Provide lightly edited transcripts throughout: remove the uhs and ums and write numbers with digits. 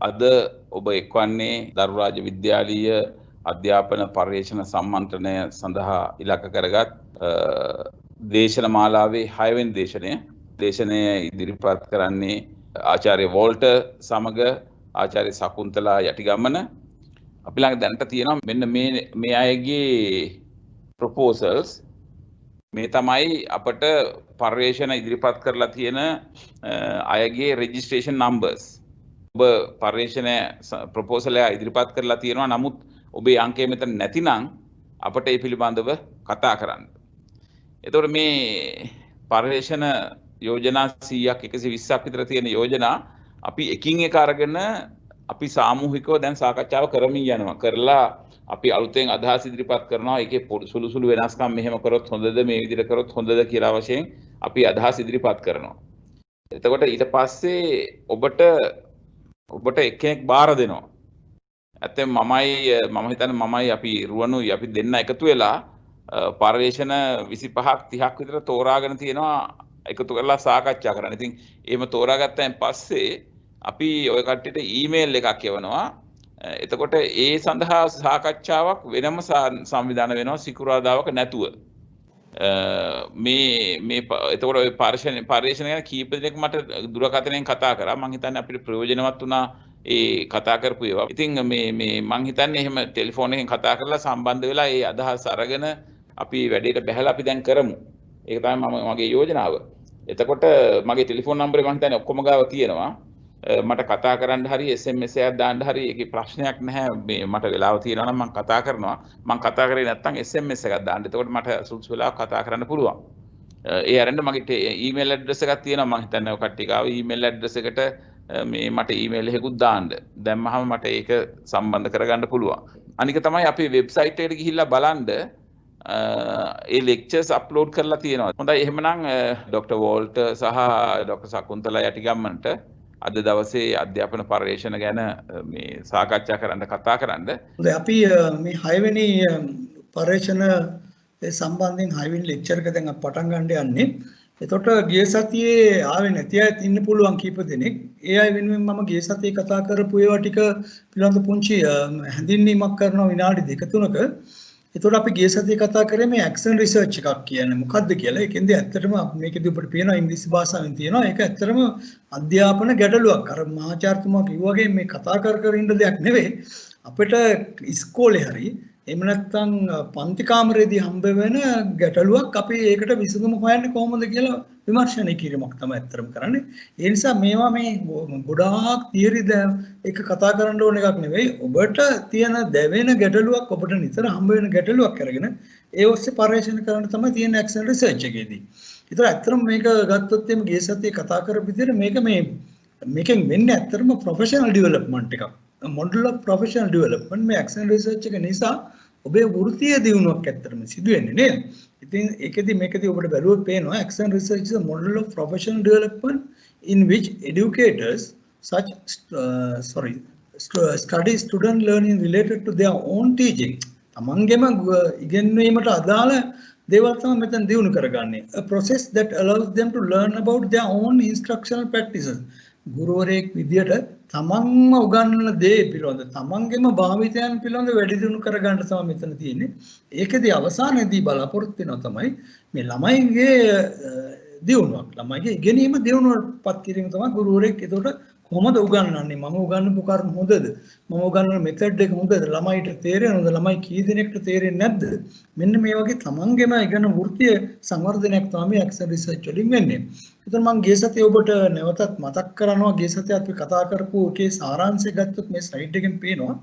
අද ඔබ එක්වන්නේ දරුරාජ විද්‍යාලීය අධ්‍යාපන පර්යේෂණ සම්මන්ත්‍රණය සඳහා ඉලක්ක කරගත් දේශන මාලාවේ 6 වෙනි දේශනය. දේශනය ඉදිරිපත් කරන්නේ ආචාර්ය වෝල්ටර් සමග ආචාර්ය සකුන්තලා යටිගමන. අපි ළඟ දැනට තියෙනවා මෙන්න මේ අයගේ ප්‍රොපෝසල්ස්. මේ තමයි අපට පර්යේෂණ ඉදිරිපත් කරලා තියෙන අයගේ රෙජිස්ට්‍රේෂන් නම්බර්ස්. ඔබ පර්යේෂණ ප්‍රොපෝසල් එක ඉදිරිපත් කරලා තියෙනවා. නමුත් ඔබේ අංකය මෙතන නැතිනම් අපට ඒ පිළිබඳව කතා කරන්න. එතකොට මේ පර්යේෂණ යෝජනා 100ක් 120ක් විතර තියෙන යෝජනා අපි එකින් එක අරගෙන අපි සාමූහිකව දැන් සාකච්ඡාව කරමින් යනවා. කරලා අපි අලුතෙන් අදහස් ඉදිරිපත් කරනවා. ඒකේ සුළු සුළු වෙනස්කම් මෙහෙම කරොත් හොඳද, මේ විදිහට කරොත් හොඳද කියලා වශයෙන් අපි අදහස් ඉදිරිපත් කරනවා. එතකොට ඊට පස්සේ ඔබට එක්කෙනෙක් බාර දෙනවා. ඇත්තෙන් මම හිතන්නේ මමයි අපි රුවනුයි අපි දෙන්න එකතු වෙලා පර්යේෂණ 25ක් 30ක් විතර තෝරාගෙන තියෙනවා එකතු කරලා සාකච්ඡා කරන්න. ඉතින් එහෙම තෝරාගත්තයින් පස්සේ අපි ඔය කට්ටියට ඊමේල් එකක් යවනවා. එතකොට ඒ සඳහා සාකච්ඡාවක් වෙනම සංවිධානය වෙනවා සිකුරාදාවක නැතුව. මේ එතකොට ඔය පර්යේෂණ ගැන කීප දෙනෙක් මට දුරකථනයෙන් කතා කරා. මම හිතන්නේ අපිට ප්‍රයෝජනවත් වුණා ඒ කතා කරපු ඒවා. ඉතින් මේ මම හිතන්නේ එහෙම ටෙලිෆෝන් එකෙන් කතා කරලා සම්බන්ධ වෙලා ඒ අදහස් අරගෙන අපි වැඩේට බැහැලා අපි දැන් කරමු. ඒක තමයි මගේ යෝජනාව. එතකොට මගේ ටෙලිෆෝන් නම්බරේ මම හිතන්නේ ඔක්කොම ගාව තියෙනවා. මට කතා කරන්න හරි SMS එකක් දාන්න හරි ඒකේ ප්‍රශ්නයක් නැහැ. මේ මට වෙලාව තියෙනවා නම් මම කතා කරනවා. මම කතා කරේ නැත්නම් SMS එකක් දාන්න. එතකොට මට සුදුසු වෙලාවක කතා කරන්න පුළුවන්. ඒ අරන්න මගේ ඊමේල් ඇඩ්‍රස් එකක් තියෙනවා. මම හිතන්නේ ඔය කට්ටිය ගාව ඊමේල් ඇඩ්‍රස් එකට මේ මට ඊමේල් එකකුත් දාන්න. දැම්මහම මට ඒක සම්බන්ධ කරගන්න පුළුවන්. අනික තමයි අපේ වෙබ්සයිට් එකට ගිහිල්ලා බලන්න ඒ ලෙක්චර්ස් අප්ලෝඩ් කරලා තියෙනවා. හොඳයි එහෙමනම් ඩොක්ටර් වෝල්ටර් සහ ඩොක්ටර් සකුන්තලා යටිගම්මන්ට අද දවසේ අධ්‍යාපන පර්යේෂණ ගැන මේ සාකච්ඡා කරන්න කතා කරන්න. හොඳයි අපි මේ 6 වෙනි පර්යේෂණ සම්බන්ධයෙන් 6 වෙනි ලෙක්චර් එක දැන් පටන් ගන්න යන්නේ. එතකොට ගිය සතියේ ආවේ නැති අයත් ඉන්න පුළුවන් කීප දෙනෙක්. ඒ අය වෙනුවෙන් මම ගිය සතියේ කතා කරපු ඒවා ටික පිළිබඳ පුංචි හැඳින්වීමක් කරනවා විනාඩි 2-3ක. එතකොට අපි ගිය සතියේ කතා කරේ මේ ඇක්ෂන් රිසර්ච් එකක් කියන්නේ මොකක්ද කියලා. ඒකෙන්ද ඇත්තටම මේකදී අපිට පේනවා ඉංග්‍රීසි භාෂාවෙන් තියෙනවා. ඒක ඇත්තටම අධ්‍යාපන ගැටලුවක්. අර මහාචාර්යතුමා කිව්වා වගේ මේ කතා කර ඉන්න දෙයක් නෙවෙයි. අපිට ඉස්කෝලේ හරි එහෙම නැත්නම් පන්ති කාමරේදී හම්බ වෙන ගැටලුවක් අපි ඒකට විසඳුම හොයන්නේ කොහොමද කියලා විමර්ශනය කිරීමක් තමයි ඇත්තටම කරන්නේ. ඒ නිසා මේවා මේ ගොඩාක් තියරි එක කතා කරන්න ඕන එකක් නෙවෙයි. ඔබට තියෙන දැවෙන ගැටලුවක් ඔබට නිතර හම්බ වෙන ගැටලුවක් අරගෙන ඒ ඔස්සේ පර්යේෂණ කරන්න තමයි තියෙන ඇක්ෂන් රිසර්ච් එකේදී. ඒතර ඇත්තටම මේක ගත්තොත් එimhe ගිය සතියේ කතා කරපු විදිහට මේකෙන් වෙන්නේ ඇත්තටම ප්‍රොෆෙෂනල් ඩෙවලොප්මන්ට් එකක්. මොඩල් ඔෆ් ප්‍රොෆෙෂනල් ඩෙවලොප්මන්ට් මේ ඇක්ෂන් රිසර්ච් එක නිසා ඔබේ වෘත්තීය දියුණුවක් ඇත්තටම සිදු වෙන්නේ නේද? ඉතින් මේකදී ඔබට බැලුවොත් පේනවා action research is a model of professional development in which educators study student learning related to their own teaching. තමන්ගේම ඉගෙනීමට අදාළ දේවල් තමයි මෙතන දියුණු කරගන්නේ. A process that allows them to learn about their own instructional practices. ගුරුවරයෙක් විදියට තමන්ම උගන්වන දේ පිළිබඳ තමන්ගේම භාවිතයන් පිළිබඳ වැඩි දියුණු කරගන්න තමයි මෙතන තියෙන්නේ. ඒකදී අවසානයේදී බලාපොරොත්තු වෙනවා තමයි මේ ළමයිගේ දියුණුවක්. ළමයිගේ ඉගෙනීම දියුණුවටපත් කිරීම තමයි ගුරුවරයෙක් ඒකට කොහොමද උගන්වන්නේ? මම උගන්වපු කර්ම හොඳද? මම උගන්වන මෙතඩ් එක හොඳද? ළමයිට තේරෙනවද? ළමයි කී දෙනෙක්ට තේරෙන්නේ නැද්ද? මෙන්න මේ වගේ තමන්ගේම ඉගෙන වෘත්තීය සංවර්ධනයක් තමයි ඇක්ෂන් රිසර්ච් වලින් වෙන්නේ. ඒතර මම ගිය සතියේ ඔබට නැවතත් මතක් කරනවා ගිය සතියේ අපි කතා කරපු එකේ සාරාංශය ගත්තොත් මේ ස්ලයිඩ් එකෙන් පේනවා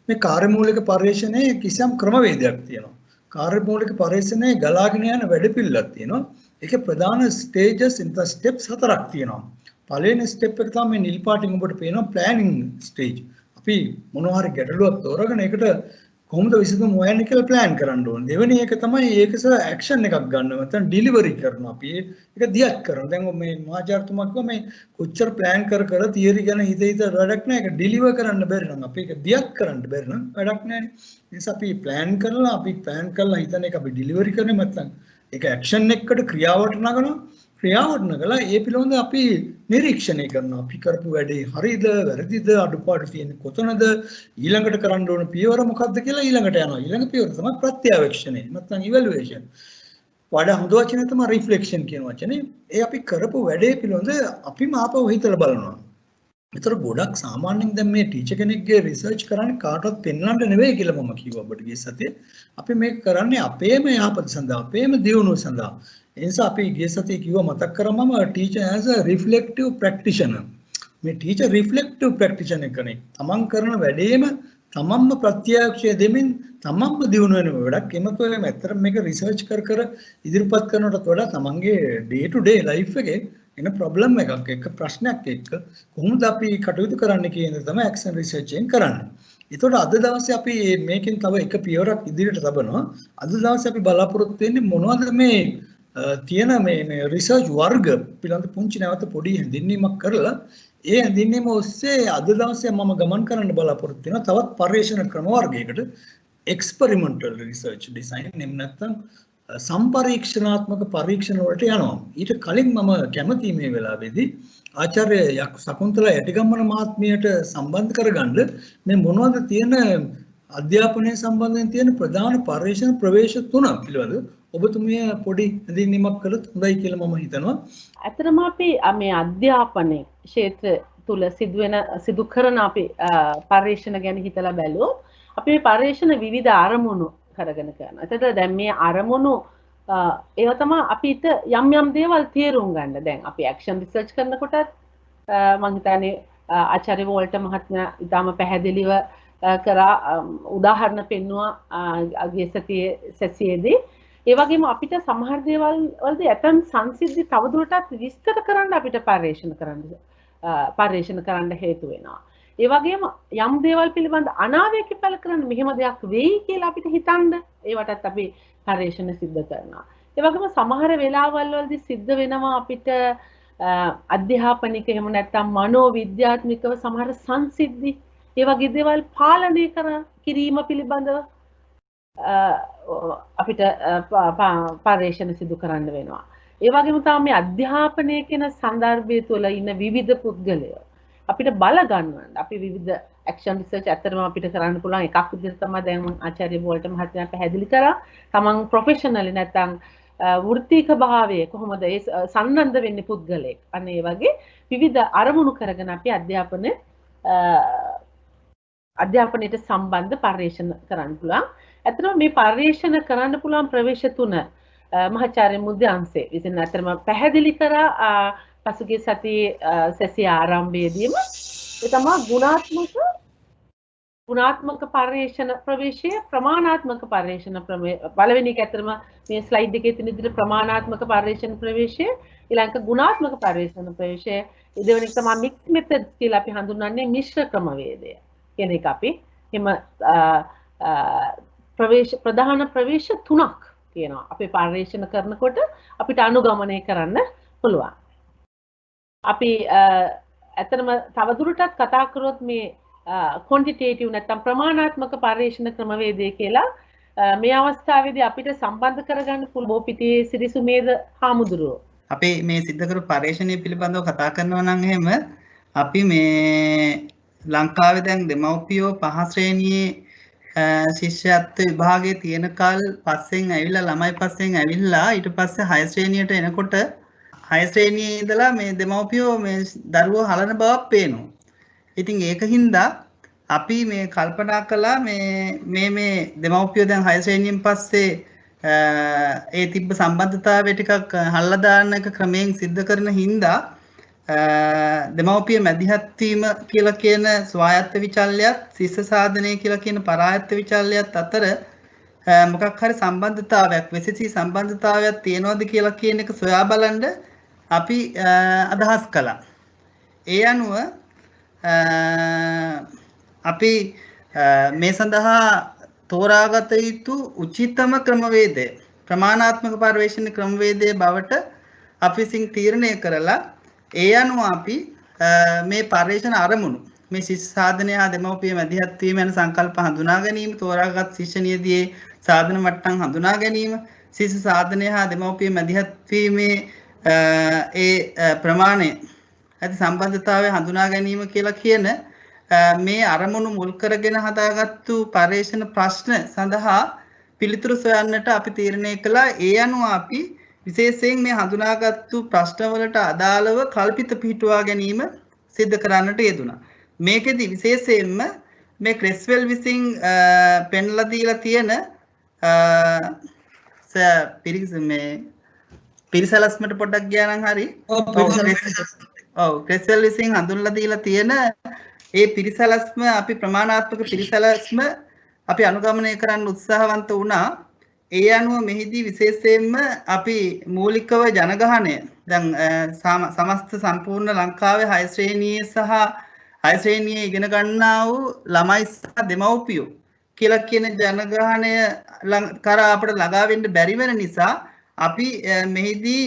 මේ කාර්යමූලික පර්යේෂණයේ කිසියම් ක්‍රමවේදයක් තියෙනවා. කාර්යමූලික පර්යේෂණයේ ගලාගෙන යන වැඩපිළිවෙලක් තියෙනවා. ඒකේ ප්‍රධාන ස්ටේජස් ස්ටෙප්ස් 4ක් තියෙනවා. පළවෙනි ස්ටෙප් එක තමයි නිල් පාටින් ඔබට පේනවා ප්ලෑනින් ස්ටේජ්. අපි මොනවා හරි ගැටලුවක් තෝරගෙන ඒකට කොහොමද විසඳුම හොයන්නේ කියලා ප්ලෑන් කරන්න ඕනේ. දෙවෙනි එක තමයි ඒකස ඇක්ෂන් එකක් ගන්න. නැත්නම් ඩිලිවරි කරනවා. අපි ඒක දියත් කරනවා. දැන් මේ මහාචාර්යතුමා කිව්වා මේ කොච්චර ප්ලෑන් කර තියරි ගැන හිත වැඩක් නැහැ. ඒක ඩිලිවර් කරන්න බැරි නම් අපි ඒක දියත් කරන්න බැරි නම් වැඩක් නැහැ. ඒ නිසා අපි ප්ලෑන් කරලා හිතන එක අපි ඩිලිවරි කරන්නේ නැත්නම් ඒක ඇක්ෂන් එකකට ක්‍රියාවට නගනවා. ක්‍රියාවටන කළා ඒ පිළිබඳව අපි නිරීක්ෂණය කරනවා. අපි කරපු වැඩේ හරිද වැරදිද අඩුපාඩු තියෙන්නේ කොතනද ඊළඟට කරන්න ඕන පියවර මොකක්ද කියලා ඊළඟට යනවා. ඊළඟ පියවර තමයි ප්‍රත්‍යවේක්ෂණය. නැත්නම් ඉවැලුවේෂන්. වඩා හොඳ වචනේ තමයි රිෆ්ලෙක්ෂන් කියන වචනේ. ඒ අපි කරපු වැඩේ පිළිබඳව අපිම ආපහු හිතලා බලනවා. ඒතර ගොඩක් සාමාන්‍යයෙන් දැන් මේ ටීචර් කෙනෙක්ගේ රිසර්ච් කරන්නේ කාටවත් පෙන්වන්න නෙවෙයි කියලා මම කිව්වා ඔබට ගිය සතියේ. අපි මේක කරන්නේ අපේම යහපත සඳහා, අපේම දියුණුව සඳහා. ඒ නිසා අපි ගිය සතියේ කිව්වා මතක් කරාමම teacher as a reflective practitioner. මේ ටීචර් රිෆ්ලෙක්ටිව් ප්‍රැක්ටිෂනර් කෙනෙක්. තමන් කරන වැඩේම තමන්ම ප්‍රත්‍යක්ෂය දෙමින් තමන්ම දියුණු වෙන වැඩක්. එමත් ඔය ඇත්තට මේක රිසර්ච් කර ඉදිරිපත් කරනටත් වඩා තමන්ගේ ඩේ ටු ඩේ ලයිෆ් එකේ එන ප්‍රොබ්ලම් එකක් එක්ක ප්‍රශ්නයක් එක්ක කොහොමද අපි කටයුතු කරන්න කියන එක තමයි ඇක්ෂන් රිසර්ච් එකෙන් කරන්නේ. ඒතකොට අද දවසේ අපි මේකෙන් තව එක පියවරක් ඉදිරියට තබනවා. අද දවසේ අපි බලාපොරොත්තු වෙන්නේ මොනවද මේ තියෙන මේ රිසර්ච් වර්ග පිළිබඳ පුංචි නැවත පොඩි හැඳින්වීමක් කරලා ඒ හැඳින්වීම ඔස්සේ අද දවසේ මම ගමන් කරන්න බලාපොරොත්තු වෙනවා තවත් පර්යේෂණ ක්‍රම වර්ගයකට එක්ස්පෙරිමෙන්ටල් රිසර්ච් ඩිසයින් එහෙම නැත්නම් සම්පරීක්ෂණාත්මක පරීක්ෂණ වලට යනවා. ඊට කලින් මම කැමතියි මේ වෙලාවේදී ආචාර්ය සකුන්තලා යටිගම්මන මහත්මියට සම්බන්ධ කරගන්න මේ මොනවද තියෙන අධ්‍යාපනය සම්බන්ධයෙන් තියෙන ප්‍රධාන පර්යේෂණ ප්‍රවේශ තුනක් පිළිබඳව ඔබතුමිය පොඩි හැඳින්වීමක් කළොත් හොඳයි කියලා මම හිතනවා. ඇත්තටම අපි මේ අධ්‍යාපනයේ ක්ෂේත්‍ර තුල සිදු කරන අපි පර්යේෂණ ගැන හිතලා බැලුවොත් අපි මේ පර්යේෂණ විවිධ අරමුණු කරගෙන කරනවා. එතකොට දැන් මේ අරමුණු ඒවා තමයි අපිට යම් දේවල් තේරුම් ගන්න. දැන් අපි ඇක්ෂන් රිසර්ච් කරනකොටත් මම හිතන්නේ ආචාර්ය වෝල්ට මහත්මයා ඉතාම පැහැදිලිව කරා උදාහරණ පෙන්වුවා ගිය සතියේදී. ඒ වගේම අපිට සමහර දේවල් වලදී ඇතම් සංසිද්ධි තවදුරටත් විස්තර කරන්න අපිට පර්යේෂණ කරන්න හේතු වෙනවා. ඒ වගේම යම් දේවල් පිළිබඳ අනාවේකී පළ කරන්න මෙහෙම දෙයක් වෙයි කියලා අපිට හිතන්න ඒවටත් අපි පර්යේෂණ සිද්ධ කරනවා. ඒ වගේම සමහර වෙලාවල් වලදී සිද්ධ වෙනවා අපිට අධ්‍යාපනික එහෙම නැත්නම් මනෝවිද්‍යාත්මකව සමහර සංසිද්ධි ඒ වගේ දේවල් පාලනය කිරීම පිළිබඳව අපිට පර්යේෂණ සිදු කරන්න වෙනවා. ඒ වගේම තමයි මේ අධ්‍යාපනය කියන සංදර්භය තුළ ඉන්න විවිධ පුද්ගලයෝ අපිට බල ගන්නවන්න අපි විවිධ ඇක්ෂන් රිසර්ච් ඇත්තටම අපිට කරන්න පුළුවන් එකක් විදිහට තමයි දැන් ආචාර්ය වෝල්ට මහත්මයා පැහැදිලි කරා. තමන් ප්‍රොෆෙෂනලි නැත්නම් වෘත්තික භාවයේ කොහොමද ඒ සම්බන්ධ වෙන්නේ පුද්ගලයෙක්. අන්න ඒ වගේ විවිධ අරමුණු කරගෙන අපි අධ්‍යාපනයට සම්බන්ධ පර්යේෂණ කරන්න පුළුවන්. ඇත්තටම මේ පර්යේෂණ කරන්න පුළුවන් ප්‍රවේශ තුන මහාචාර්ය මුද්‍යාංශේ විසින් අතරම පැහැදිලි කරා පසුගිය සතියේ සැසිය ආරම්භයේදීම ඒ තමයි ගුණාත්මක පර්යේෂණ ප්‍රවේශය ප්‍රමාණාත්මක පර්යේෂණ පළවෙනි එක ඇත්තටම මේ ස්ලයිඩ් එකේ තියෙන විදිහට ප්‍රමාණාත්මක පර්යේෂණ ප්‍රවේශය ඊළඟ ගුණාත්මක පර්යේෂණ ප්‍රවේශය දෙවෙනි එක තමයි මික්ස් මෙතඩ්ස් කියලා අපි හඳුන්වන්නේ මිශ්‍ර ක්‍රමවේදය කියන එක අපි එම ප්‍රධාන ප්‍රවේශ තුනක් තියෙනවා. අපි පර්යේෂණ කරනකොට අපිට අනුගමනය කරන්න පුළුවන්. අපි ඇත්තටම තවදුරටත් කතා කරොත් මේ ක්වොන්ටිටේටිව් නැත්නම් ප්‍රමාණාත්මක පර්යේෂණ ක්‍රමවේදය කියලා මේ අවස්ථාවේදී අපිට සම්බන්ධ කරගන්න පුළුවන් බෝපිටියේ සිරිසුමේද හාමුදුරුවෝ. අපි මේ සිද්ධ කරපු පර්යේෂණය පිළිබඳව කතා කරනවා නම් එහෙම අපි මේ ලංකාවේ දැන් දෙමව්පියෝ 5 ශ්‍රේණියේ ශිෂ්‍යත්ව විභාගයේ තියෙන කල් පස්සෙන් ඇවිල්ලා ළමයි පස්සෙන් ඇවිල්ලා ඊට පස්සේ 6 ශ්‍රේණියට එනකොට 6 ශ්‍රේණියේ ඉඳලා මේ දෙමව්පියෝ මේ දරුවෝ හලන බවක් පේනවා. ඉතින් ඒකින්ද අපි මේ කල්පනා කළා මේ දෙමව්පියෝ දැන් 6 ශ්‍රේණියෙන් පස්සේ ඒ තිබ්බ සම්බන්ධතාවය ටිකක් හල්ලා දාන්න එක ක්‍රමයෙන් සිද්ධ කරන හින්දා දෙමව්පිය මැදිහත් වීම කියලා කියන ස්වායත්ත විචල්‍යයත් ශිෂ්‍ය සාධනය කියලා කියන පරායත්ත විචල්‍යයත් අතර මොකක් හරි සම්බන්ධතාවයක් වෙසසී සම්බන්ධතාවයක් තියෙනවද කියලා කියන එක සොයා බලන්න අපි අදහස් කළා. ඒ අනුව අපි මේ සඳහා තෝරාගත යුතු උචිතම ක්‍රමවේදය ප්‍රමාණාත්මක පර්යේෂණ ක්‍රමවේදයේ බවට අපි විසින් තීරණය කරලා ඒ අනුව අපි මේ පර්යේෂණ අරමුණු මේ ශිෂ්‍ය සාධනය හා දෙමව්පිය මැදිහත් වීම යන සංකල්ප හඳුනා ගැනීම තෝරාගත් ශිෂ්‍ය නියදියේ සාධන මට්ටම් හඳුනා ගැනීම ශිෂ්‍ය සාධනය හා දෙමව්පිය මැදිහත් වීමේ ඒ ප්‍රමාණය ඇති සම්බන්ධතාවය හඳුනා ගැනීම කියලා කියන මේ අරමුණු මුල් කරගෙන හදාගත්තු පර්යේෂණ ප්‍රශ්න සඳහා පිළිතුරු සොයන්නට අපි තීරණය කළා. ඒ අනුව අපි විශේෂයෙන් මේ හඳුනාගත්තු ප්‍රශ්නවලට අදාළව කල්පිත පිහිටුවා ගැනීම සිද්ධ කරන්නට යෙදුණා. මේකෙදි විශේෂයෙන්ම මේ ක්‍රෙස්වෙල් විසින් පෙන්ලා දීලා තියෙන පිරිසලස්මට පොඩ්ඩක් ගියා නම් හරි. ඔව් ක්‍රෙස්වෙල් විසින් හඳුන්ලා දීලා තියෙන ඒ පිරිසලස්ම අපි ප්‍රමාණාත්මක පිරිසලස්ම අපි අනුගමනය කරන්න උත්සාහවන්ත වුණා. ඒ අනුව මෙහිදී විශේෂයෙන්ම අපි මූලිකව ජනගහනය දැන් සමස්ත සම්පූර්ණ ලංකාවේ 6 ශ්‍රේණියේ සහ 6 ශ්‍රේණියේ ඉගෙන ගන්නා වූ ළමයි සහ දෙමව්පියෝ කියලා කියන ජනගහනය කරා අපිට ළඟා වෙන්න බැරි වෙන නිසා අපි මෙහිදී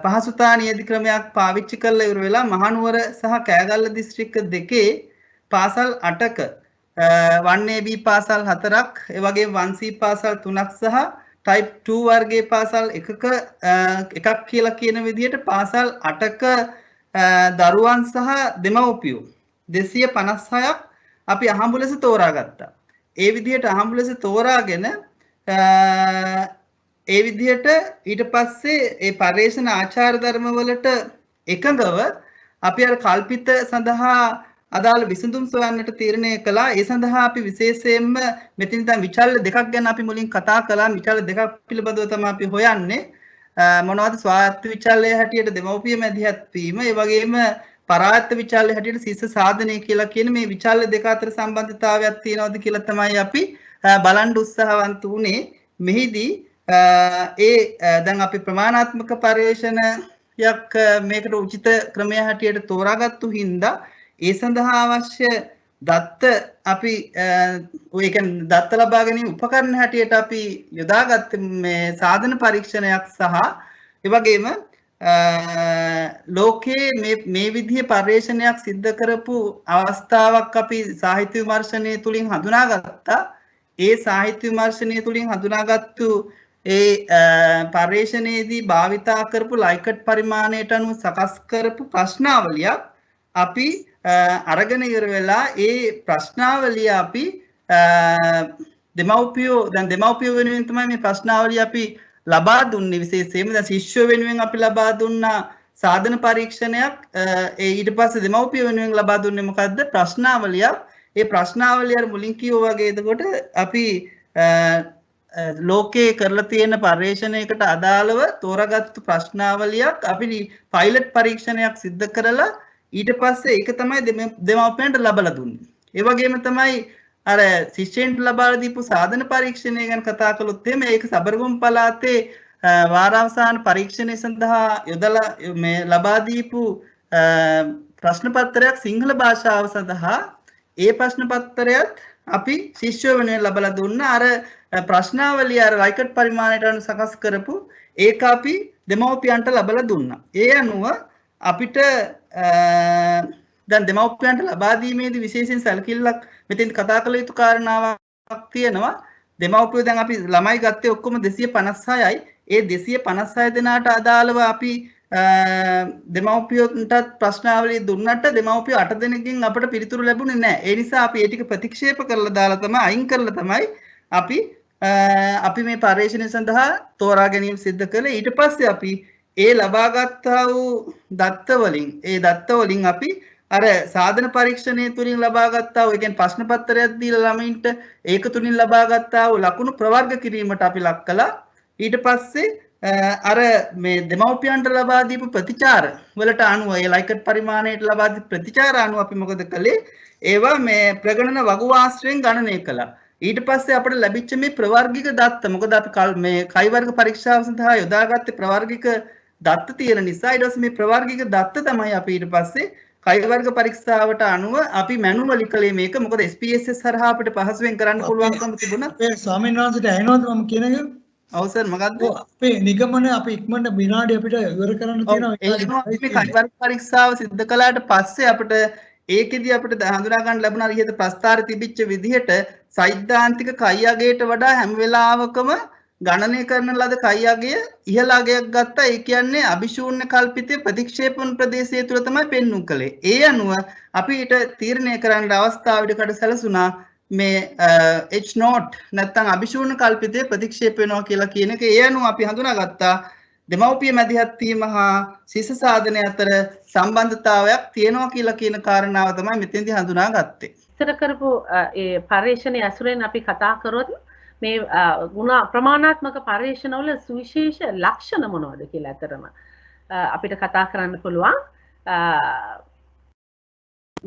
පහසුතා නියති ක්‍රමයක් පාවිච්චි කරලා ඉවර වෙලා මහනුවර සහ කෑගල්ල දිස්ත්‍රික්ක දෙකේ පාසල් 8ක 1AB පාසල් 4ක් ඒ වගේම 1C පාසල් 3ක් සහ type 2 වර්ගයේ පාසල් එකක් කියලා කියන විදිහට පාසල් 8ක දරුවන් සහ දෙමව්පියෝ 256ක් අපි අහඹු ලෙස තෝරාගත්තා. ඒ විදිහට අහඹු ලෙස තෝරාගෙන ඒ විදිහට ඊට පස්සේ ඒ පර්යේෂණ ආචාර ධර්ම වලට එකඟව අපි අර කල්පිත සඳහා අදාළ විසඳුම් සොයන්නට තීරණය කළා. ඒ සඳහා අපි විශේෂයෙන්ම මෙතන දැන් විචල්්‍ය දෙකක් ගැන අපි මුලින් කතා කළා. විචල්්‍ය දෙකක් පිළිබඳව තමයි අපි හොයන්නේ. මොනවද ස්වායත්ත විචල්්‍ය හැටියට දෙමව්පිය මැදිහත් වීම, ඒ වගේම පරායත්ත විචල්්‍ය හැටියට ශිෂ්‍ය සාධනය කියලා කියන මේ විචල්්‍ය දෙක අතර සම්බන්ධතාවයක් තියෙනවද කියලා තමයි අපි බලන්න උත්සාහවන්ත වුණේ. මෙහිදී දැන් අපි ප්‍රමාණාත්මක පර්යේෂණයක් මේකට උචිත ක්‍රමය හැටියට තෝරාගත්තු හින්දා ඒ සඳහා අවශ්‍ය දත්ත අපි ඔය කියන්නේ දත්ත ලබා ගැනීම උපකරණ හැටියට අපි යොදාගත්ත මේ සාධන පරීක්ෂණයක් සහ ඒ වගේම ලෝකයේ මේ විදිහේ පර්යේෂණයක් සිද්ධ කරපු අවස්ථාවක් අපි සාහිත්‍ය විමර්ශනය තුලින් හඳුනාගත්තා. ඒ සාහිත්‍ය විමර්ශනය තුලින් හඳුනාගත්තු ඒ පර්යේෂණයේදී භාවිතා කරපු ලයිකට් පරිමාණයට අනුව සකස් කරපු ප්‍රශ්නාවලියක් අපි අරගෙන ඉවර වෙලා ඒ ප්‍රශ්නාවලිය අපි දෙමව්පියෝ වෙනුවෙන් තමයි මේ ප්‍රශ්නාවලිය අපි ලබා දුන්නේ. විශේෂයෙන්ම දැන් ශිෂ්‍යයෝ වෙනුවෙන් අපි ලබා දුන්නා සාධන පරීක්ෂණයක්. ඊට පස්සේ දෙමව්පියෝ වෙනුවෙන් ලබා දුන්නේ මොකද්ද? ප්‍රශ්නාවලියක්. ඒ ප්‍රශ්නාවලිය අර මුලින් කිව්වා වගේ එතකොට අපි ලෝකයේ කරලා තියෙන පර්යේෂණයකට අදාළව තෝරාගත්තු ප්‍රශ්නාවලියක් අපි පයිලට් පරීක්ෂණයක් සිද්ධ කරලා ඊට පස්සේ ඒක තමයි දෙමව්පියන්ට ලබලා දුන්නේ. ඒ වගේම තමයි අර ශිෂ්‍යයන්ට ලබා දීපු සාධන පරීක්ෂණය ගැන කතා කළොත් එහෙම ඒක සබරගම් පළාතේ වාරාවසාන පරීක්ෂණය සඳහා යොදලා මේ ලබා දීපු ප්‍රශ්න පත්‍රයක් සිංහල භාෂාව සඳහා ඒ ප්‍රශ්න පත්‍රයත් අපි ශිෂ්‍යයෝ වෙනුවෙන් ලබලා දුන්නා. අර ප්‍රශ්නාවලිය අර ලයිකට් පරිමාණයට අනුව සකස් කරපු ඒක අපි දෙමව්පියන්ට ලබලා දුන්නා. ඒ අනුව අපිට දැන් දෙමව්පියන්ට ලබා දීමේදී විශේෂයෙන් සැලකිල්ලක් මෙතෙන් කතා කළ යුතු කාරණාවක් තියෙනවා. දෙමව්පියෝ දැන් අපි ළමයි ගත්තේ ඔක්කොම 256යි. ඒ 256 දෙනාට අදාළව අපි දෙමව්පියන්ටත් ප්‍රශ්නාවලිය දුන්නට දෙමව්පියෝ 8 දෙනෙක්ගෙන් අපට පිළිතුරු ලැබුණේ නැහැ. ඒ නිසා අපි ඒ ටික ප්‍රතික්ෂේප කරලා දාලා තමයි අයින් කරලා තමයි අපි මේ පර්යේෂණය සඳහා තෝරා ගැනීම සිද්ධ කළේ. ඊට පස්සේ අපි ඒ ලබාගත්තා වූ දත්ත වලින් අපි අර සාධන පරීක්ෂණය තුලින් ලබාගත්තා වූ ඒ කියන්නේ ප්‍රශ්න පත්‍රයක් දීලා ළමයින්ට ඒක තුලින් ලබාගත්තා වූ ලකුණු ප්‍රවර්ග කිරීමට අපි ලක් කළා. ඊට පස්සේ අර මේ දෙමව්පියන්ට ලබා දීපු ප්‍රතිචාර වලට අනුව ඒ ලයිකට් පරිමාණයට ලබා දීපු ප්‍රතිචාර අනුව අපි මොකද කළේ? ඒවා මේ ප්‍රගණන වගු ආශ්‍රයෙන් ගණනය කළා. ඊට පස්සේ අපිට ලැබිච්ච මේ ප්‍රවර්ගික දත්ත මොකද අපි මේ කයි වර්ග පරීක්ෂාව සඳහා යොදාගත්තේ ප්‍රවර්ගික දත්ත තියෙන නිසා ඊට පස්සේ මේ ප්‍රවර්ගික දත්ත තමයි අපි ඊට පස්සේ කයි වර්ග පරීක්ෂාවට අනුව අපි මැනුවලි කළේ මේක. මොකද SPSS හරහා අපිට පහසුවෙන් කරන්න පුළුවන්කම තිබුණා. ඒ ස්වාමීන් වහන්සේට ඇහෙනවද මම කියන එක? ඔව් සර් මොකද්ද? අපේ නිගමන අපි ඉක්මනට විනාඩි අපිට ඉවර කරන්න තියෙනවා. මේ කයි වර්ග පරීක්ෂාව සිද්ධ කළාට පස්සේ අපිට ඒකෙදී අපිට හඳුනා ගන්න ලැබුණා ඉහත ප්‍රස්ථාරේ තිබිච්ච විදිහට සෛද්ධාන්තික කයි අගයට වඩා හැම වෙලාවකම ගණනය කරන ලද කයියගය ඉහළ අගයක් ගත්තා. ඒ කියන්නේ අභිශූන්‍ය කල්පිතයේ ප්‍රතික්ෂේප වන ප්‍රදේශය තුල තමයි පෙන්වුම් කළේ. ඒ අනුව අපිට තීරණය කරන්න අවස්ථාවකට සැලසුණා මේ H not නැත්නම් අභිශූන්‍ය කල්පිතයේ ප්‍රතික්ෂේප වෙනවා කියලා කියන එක. ඒ අනුව අපි හඳුනාගත්තා දෙමව්පිය මැදිහත් වීම හා ශිෂ්‍ය සාධනය අතර සම්බන්ධතාවයක් තියෙනවා කියලා කියන කාරණාව තමයි මෙතෙන්දී හඳුනාගත්තේ. ඉතර කරපු ඒ පරිශ්‍රණයේ ඇසුරෙන් අපි කතා කරොත් මේ ගුණ ප්‍රමාණාත්මක පරිශ්‍රණවල සුවිශේෂ ලක්ෂණ මොනවද කියලා අතරම අපිට කතා කරන්න පුළුවන්.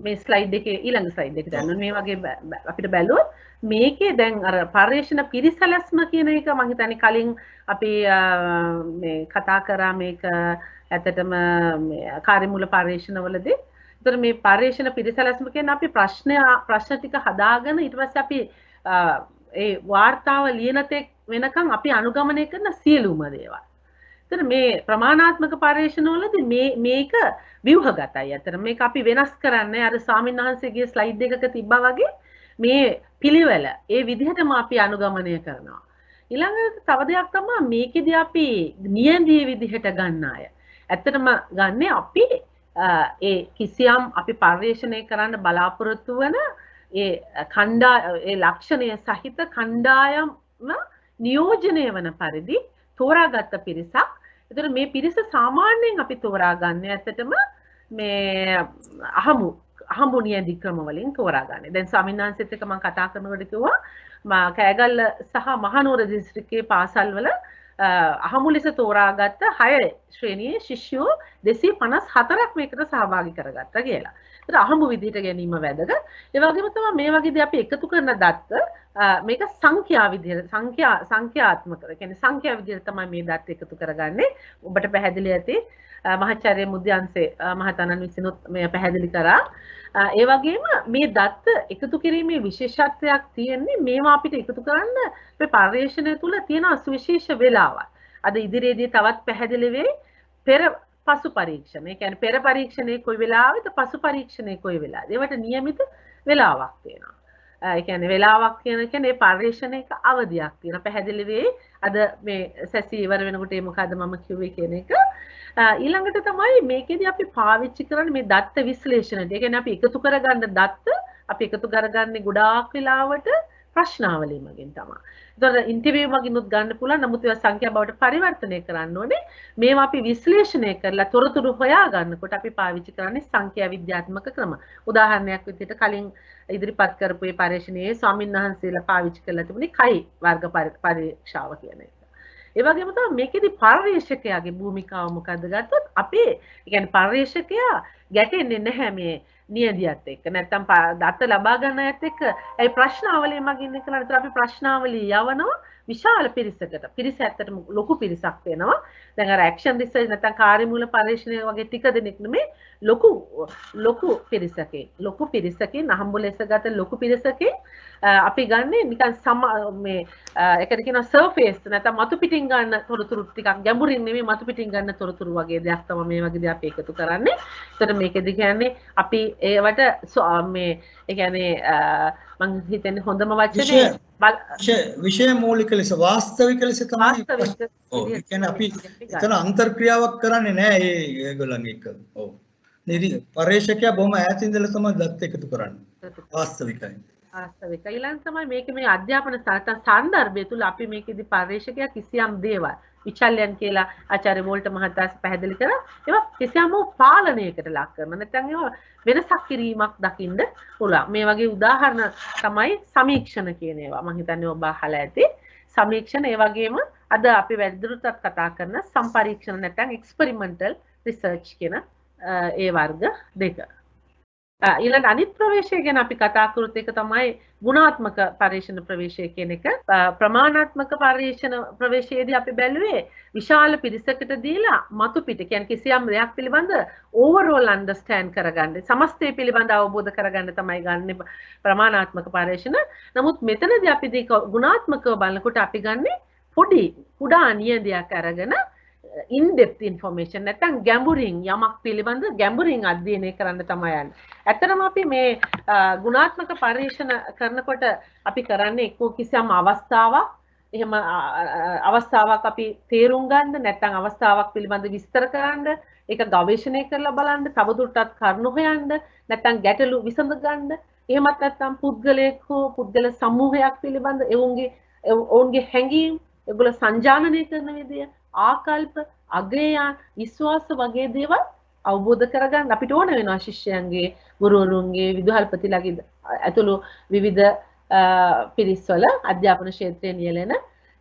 මේ ස්ලයිඩ් එකේ ඊළඟ ස්ලයිඩ් එක ගන්න මේ වගේ අපිට බැලුවොත් මේකේ දැන් අර පරිශ්‍රණ පිරිසලස්ම කියන එක මම හිතන්නේ කලින් අපි මේ කතා කරා මේක ඇත්තටම මේ කාර්යමූල පරිශ්‍රණවලදී. ඒතර මේ පරිශ්‍රණ පිරිසලස්ම කියන්නේ අපි ප්‍රශ්න ටික හදාගෙන ඊට පස්සේ අපි ඒ වාර්තාව ලියන තෙක් වෙනකන් අපි අනුගමනය කරන සියලුම දේවල්. එතන මේ ප්‍රමාණාත්මක පරිශ්‍රණවලදී මේක ව්‍යුහගතයි. අතන මේක අපි වෙනස් කරන්නේ අර ස්වාමීන් වහන්සේගේ ස්ලයිඩ් එකක තිබ්බා වගේ මේ පිළිවෙල ඒ විදිහටම අපි අනුගමනය කරනවා. ඊළඟට තව දෙයක් තමයි මේකෙදී අපි නියැදී විදිහට ගන්න අය. ඇත්තටම ගන්නේ අපි ඒ කිසියම් අපි පරිශ්‍රණය කරන්න බලාපොරොත්තු වෙන ඒ ලක්ෂණය සහිත කණ්ඩායම නියෝජනය වන පරිදි තෝරාගත්ත පිරිසක්. ඒතර මේ පිරිස සාමාන්‍යයෙන් අපි තෝරාගන්නේ ඇත්තටම මේ අහඹු නියැදි ක්‍රම වලින් තෝරාගන්නේ. දැන් ස්වාමීන් වහන්සේත් එක්ක මම කතා කරනකොට කිව්වා කෑගල්ල සහ මහනුවර දිස්ත්‍රික්කයේ පාසල් වල අහඹු ලෙස තෝරාගත්ත 6 ශ්‍රේණියේ ශිෂ්‍යෝ 254ක් මේකට සහභාගී කරගත්තා කියලා. ඒතර අහඹු විදිහට ගැනීම වැදගත්. ඒ වගේම තමයි මේ වගේදී අපි එකතු කරන දත්ත මේක සංඛ්‍යා විදිහට සංඛ්‍යාත්මක. ඒ කියන්නේ සංඛ්‍යා විදිහට තමයි මේ දත්ත එකතු කරගන්නේ. ඔබට පැහැදිලි ඇති මහාචාර්ය මුද්‍යංශේ මහතාණන් විසිනුත් මේ පැහැදිලි කරා. ඒ වගේම මේ දත්ත එකතු කිරීමේ විශේෂත්වයක් තියෙන්නේ මේවා අපිට එකතු කරන්න මේ පරිශ්‍රණය තුල තියෙන සුවිශේෂ වෙලාවක්. අද ඉදිරියේදී තවත් පැහැදිලි වෙයි පෙර පසු පරීක්ෂණ. ඒ කියන්නේ පෙර පරීක්ෂණේ කොයි වෙලාවෙද පසු පරීක්ෂණේ කොයි වෙලාවද? ඒවට નિયમિત වෙලාවක් තියෙනවා. ඒ කියන්නේ වෙලාවක් කියන්නේ පරිශ්‍රණයක අවධියක් තියෙනවා. පැහැදිලි වෙයි. අද මේ සැසි ඉවර වෙනකොට මොකද්ද මම කිව්වේ කියන එක. ඊළඟට තමයි මේකෙදී අපි පාවිච්චි කරන්නේ මේ දත්ත විශ්ලේෂණය. ඒ කියන්නේ අපි එකතු කරගන්න දත්ත අපි එකතු කරගන්නේ ගොඩාක් වෙලාවට ප්‍රශ්නාවලිය මගින් තමයි. ඒතකොට ඉන්ටර්වියු මගිනුත් ගන්න පුළුවන්. නමුත් ඒවා සංඛ්‍යා බවට පරිවර්තනය කරන්න ඕනේ. මේවා අපි විශ්ලේෂණය කරලා තොරතුරු හොයා ගන්නකොට අපි පාවිච්චි කරන්නේ සංඛ්‍යා විද්‍යාත්මක ක්‍රම. උදාහරණයක් විදිහට කලින් ඉදිරිපත් කරපු මේ පරීක්ෂණයේ ස්වාමීන් වහන්සේලා පාවිච්චි කරලා තිබුණේ කයි වර්ග පරීක්ෂාව කියන එක. ඒ වගේම තමයි මේකෙදි පර්යේෂකයාගේ භූමිකාව මොකද්ද ගත්තොත් අපේ ඒ කියන්නේ පර්යේෂකයා ගැටෙන්නේ නැහැ මේ නියදියත් එක්ක. නැත්තම් දත්ත ලබා ගන්න අයත් එක්ක ඒ ප්‍රශ්නාවලිය මගින් කරලා විතර අපි ප්‍රශ්නාවලිය යවනවා විශාල පිරිසකට. පිරිස ඇත්තටම ලොකු පිරිසක් වෙනවා. දැන් අර ඇක්ෂන් රිසර්ච් නැත්තම් කාර්යමූල පරීක්ෂණය වගේ ටික දෙනෙක් නෙමෙයි ලොකු පිරිසකින් අහඹු ලෙස ගත ලොකු පිරිසකින් අපි ගන්නේ නිකන් මේ ඒකට කියනවා සර්ෆේස් නැත්නම් මතු පිටින් ගන්න තොරතුරු ටිකක් ගැඹුරින් නෙමෙයි මතු පිටින් ගන්න තොරතුරු වගේ දෙයක් තමයි මේ වගේදී අපි එකතු කරන්නේ. ඒතර මේකෙදි කියන්නේ අපි ඒවට මේ ඒ කියන්නේ මම හිතන්නේ හොඳම වචනේ විෂය මූලික ලෙස වාස්තවික ලෙස තමයි. ඔව් ඒ කියන්නේ අපි එතන අන්තර්ක්‍රියාවක් කරන්නේ නැහැ ඒගොල්ලන් එක්ක. ඔව්. පර්යේෂකයා බොහොම ඈත ඉඳලා තමයි දත් එකතු කරන්නේ. වාස්තවිකයි. ඊළඟ තමයි මේක මේ අධ්‍යාපන සන්දර්භය තුල අපි මේකෙදි පර්යේෂකයා කිසියම් දේවල් විචල්යන් කියලා ආචාර්ය වෝල්ට මහතා පැහැදිලි කරා. ඒවා කිසියම් පාලනයකට ලක් කරනවා. නැත්නම් ඒවා වෙනසක් කිරීමක් දකින්න පුළුවන්. මේ වගේ උදාහරණ තමයි සමීක්ෂණ කියන ඒවා. මම හිතන්නේ ඔබ අහලා ඇති. සමීක්ෂණ ඒ වගේම අද අපි වැඩිදුරටත් කතා කරන සම්පරීක්ෂණ නැත්නම් එක්ස්පෙරිමෙන්ටල් රිසර්ච් කියන ඒ වර්ග දෙක. ඊළඟ අනිත් ප්‍රවේශය ගැන අපි කතා කරොත් ඒක තමයි ගුණාත්මක පරීක්ෂණ ප්‍රවේශය කියන එක. ප්‍රමාණාත්මක පරීක්ෂණ ප්‍රවේශයේදී අපි බැලුවේ විශාල පිරිසකට දීලා මතු පිට කියන්නේ කිසියම් දෙයක් පිළිබඳ ඕවර්ऑල් අන්ඩර්ස්ටෑන්ඩ් කරගන්න සමස්තය පිළිබඳ අවබෝධ කරගන්න තමයි ගන්න ප්‍රමාණාත්මක පරීක්ෂණ. නමුත් මෙතනදී අපි ගුණාත්මකව බලනකොට අපි ගන්නේ කුඩා නියදයක් අරගෙන in-depth information නැත්නම් ගැඹුරින් යමක් පිළිබඳ ගැඹුරින් අධ්‍යයනය කරන්න තමයි යන්නේ. ඇත්තටම අපි මේ ගුණාත්මක පරීක්ෂණ කරනකොට අපි කරන්නේ එක්කෝ කිසියම් අවස්ථාවක් එහෙම අවස්ථාවක් අපි තේරුම් ගන්න නැත්නම් අවස්ථාවක් පිළිබඳ විස්තර කරන්න ඒක ගවේෂණය කරලා බලන්න තවදුරටත් කරුණු හොයන්න නැත්නම් ගැටලු විසඳ ගන්න එහෙමත් නැත්නම් පුද්ගලයෙක් හෝ පුද්ගල සමූහයක් පිළිබඳ ඔවුන්ගේ හැඟීම් ඒගොල්ලෝ සංජානනය කරන විදිය ආකල්ප අග්‍රයා විශ්වාස වගේ දේවල් අවබෝධ කරගන්න අපිට ඕන වෙනවා ශිෂ්‍යයන්ගේ ගුරුවරුන්ගේ විදුහල්පතිලාගේ ඇතුළු විවිධ පිරිස්වල අධ්‍යාපන ක්ෂේත්‍රයේ නියැලෙන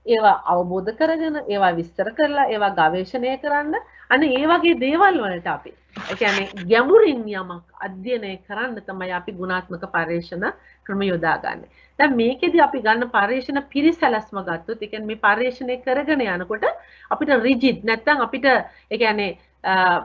ඒවා අවබෝධ කරගෙන ඒවා විස්තර කරලා ඒවා ගවේෂණය කරන්න අනේ ඒ වගේ දේවල් වලට අපි ඒ කියන්නේ ගැඹුරින් යමක් අධ්‍යයනය කරන්න තමයි අපි ගුණාත්මක පර්යේෂණ ක්‍රම යොදාගන්නේ. දැන් මේකෙදි අපි ගන්න පර්යේෂණ පිරිසැලස්ම ගත්තොත් ඒ කියන්නේ මේ පර්යේෂණය කරගෙන යනකොට අපිට රිජිඩ් නැත්නම් අපිට ඒ කියන්නේ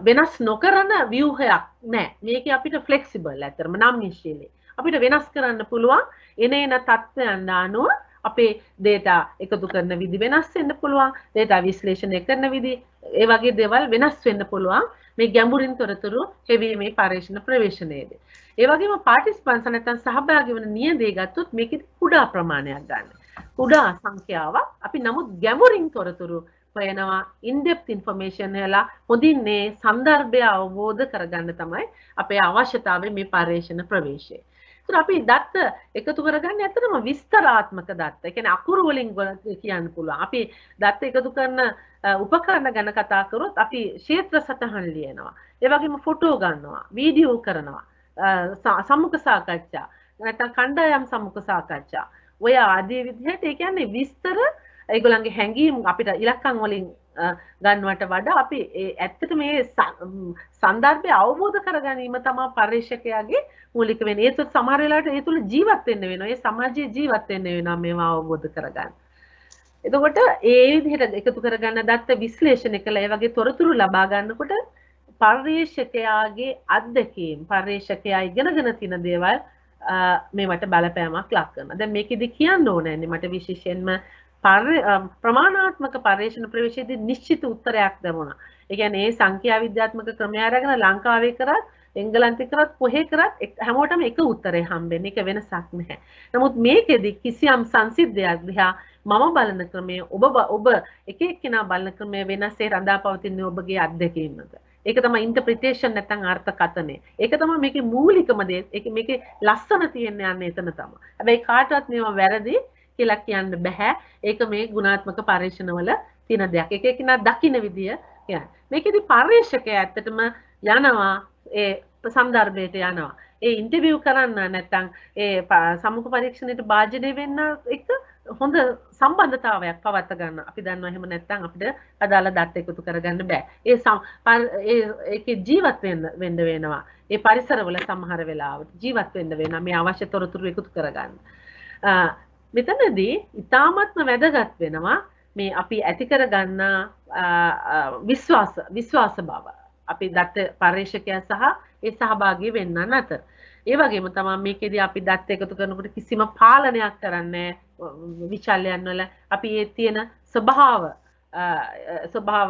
වෙනස් නොකරන ව්‍යුහයක් නැහැ. මේකේ අපිට ෆ්ලෙක්සිබල් ඇත්තටම නම්‍යශීලී. අපිට වෙනස් කරන්න පුළුවන් එන තත්ත්වයන් අනුව අපේ data එකතු කරන විදි වෙනස් වෙන්න පුළුවන්. data විශ්ලේෂණය කරන විදි ඒ වගේ දේවල් වෙනස් වෙන්න පුළුවන්. මේ ගැඹුරින් තොරතුරු හෙවීමේ පර්යේෂණ ප්‍රවේශනයේදී. ඒ වගේම පාටිස්පන්ස් නැත්නම් සහභාගී වෙන නියදේ ගත්තොත් මේකෙදි කුඩා ප්‍රමාණයක් ගන්න. කුඩා සංඛ්‍යාවක් අපි නමුත් ගැඹුරින් තොරතුරු හොයනවා in-depth information වල හොඳින් මේ සන්දර්භය අවබෝධ කරගන්න තමයි අපේ අවශ්‍යතාවය මේ පර්යේෂණ ප්‍රවේශය. ඒත් අපි දත්ත එකතු කරගන්නේ ඇත්තටම විස්තරාත්මක දත්ත. ඒ කියන්නේ අකුරු වලින් කියන්න පුළුවන්. අපි දත්ත එකතු කරන උපකරණ ගැන කතා කරොත් අපි ක්ෂේත්‍ර සටහන් ලියනවා. ඒ වගේම ෆොටෝ ගන්නවා, වීඩියෝ කරනවා, සම්මුඛ සාකච්ඡා, නැත්නම් කණ්ඩායම් සම්මුඛ සාකච්ඡා. ඔය ආදී විදිහට ඒ කියන්නේ විස්තර ඒගොල්ලන්ගේ හැඟීම් අපිට ඉලක්කම් වලින් ගන්නවට වඩා අපි ඇත්තට මේ සන්දර්භය අවබෝධ කරගැනීම තමයි පර්යේෂකයාගේ මූලික වෙන්නේ. ඒත් සමහර වෙලාවට ඒ තුල ජීවත් වෙන්න වෙනවා. ඒ සමාජයේ ජීවත් වෙන්න වෙනවා මේවා අවබෝධ කරගන්න. එතකොට ඒ විදිහට එකතු කරගන්න දත්ත විශ්ලේෂණය කළා ඒ වගේ තොරතුරු ලබා ගන්නකොට පර්යේෂකයාගේ අත්දැකීම් පර්යේෂකයා ඉගෙනගෙන තියෙන දේවල් මේවට බලපෑමක් ලක් කරනවා. දැන් මේකෙදි කියන්න ඕනේ මට විශේෂයෙන්ම ප්‍රමාණාත්මක පර්යේෂණ ප්‍රවේශයේදී නිශ්චිත උත්තරයක් ලැබුණා. ඒ කියන්නේ මේ සංඛ්‍යා විද්‍යාත්මක ක්‍රමය අරගෙන ලංකාවේ කරත් එංගලන්තේ කරත් කොහේ කරත් හැමෝටම එක උත්තරේ හම්බෙන්නේ. ඒක වෙනසක් නැහැ. නමුත් මේකෙදි කිසියම් සංසිද්ධියක් දිහා මම බලන ක්‍රමය ඔබ එක එක්කෙනා බලන ක්‍රමය වෙනස්සේ රඳාපවතින ඔබගේ අත්දැකීමක. ඒක තමයි ඉන්ටර්ප්‍රිටේෂන් නැත්නම් අර්ථකථනය. ඒක තමයි මේකේ මූලිකම දේ. මේකේ ලස්සන තියෙන යන්නේ එතන තමයි. හැබැයි කාටවත් මේවා වැරදි කියලා කියන්න බෑ. ඒක මේ ගුණාත්මක පර්යේෂණවල තියෙන දෙයක්. එක එක්කෙනා දකින්න විදිය කියන්නේ. මේකෙදි පර්යේෂකයා ඇත්තටම යනවා ඒ සන්දර්භයට යනවා. ඒ ඉන්ටර්විව් කරන්න නැත්නම් ඒ සම්මුඛ පරීක්ෂණයට භාජනය වෙන්න එක හොඳ සම්බන්ධතාවයක් පවත්වා ගන්න. අපි දන්නවා එහෙම නැත්නම් අපිට අදාළ දත් එකතු කරගන්න බෑ. ඒකේ ජීවත් වෙන්න වෙනවා. ඒ පරිසරවල සමහර වෙලාවට ජීවත් වෙන්න වෙනවා. මේ අවශ්‍ය තොරතුරු එකතු කරගන්න. මෙතනදී ඉතාමත්ම වැදගත් වෙනවා මේ අපි ඇති කරගන්න විශ්වාස බව. අපි දත්ත පර්යේෂකයා සහ ඒ සහභාගී වෙන්නන් අතර. ඒ වගේම තමයි මේකෙදී අපි දත්ත එකතු කරනකොට කිසිම පාලනයක් කරන්නේ විචල්යන් වල අපි ඒ තියෙන ස්වභාව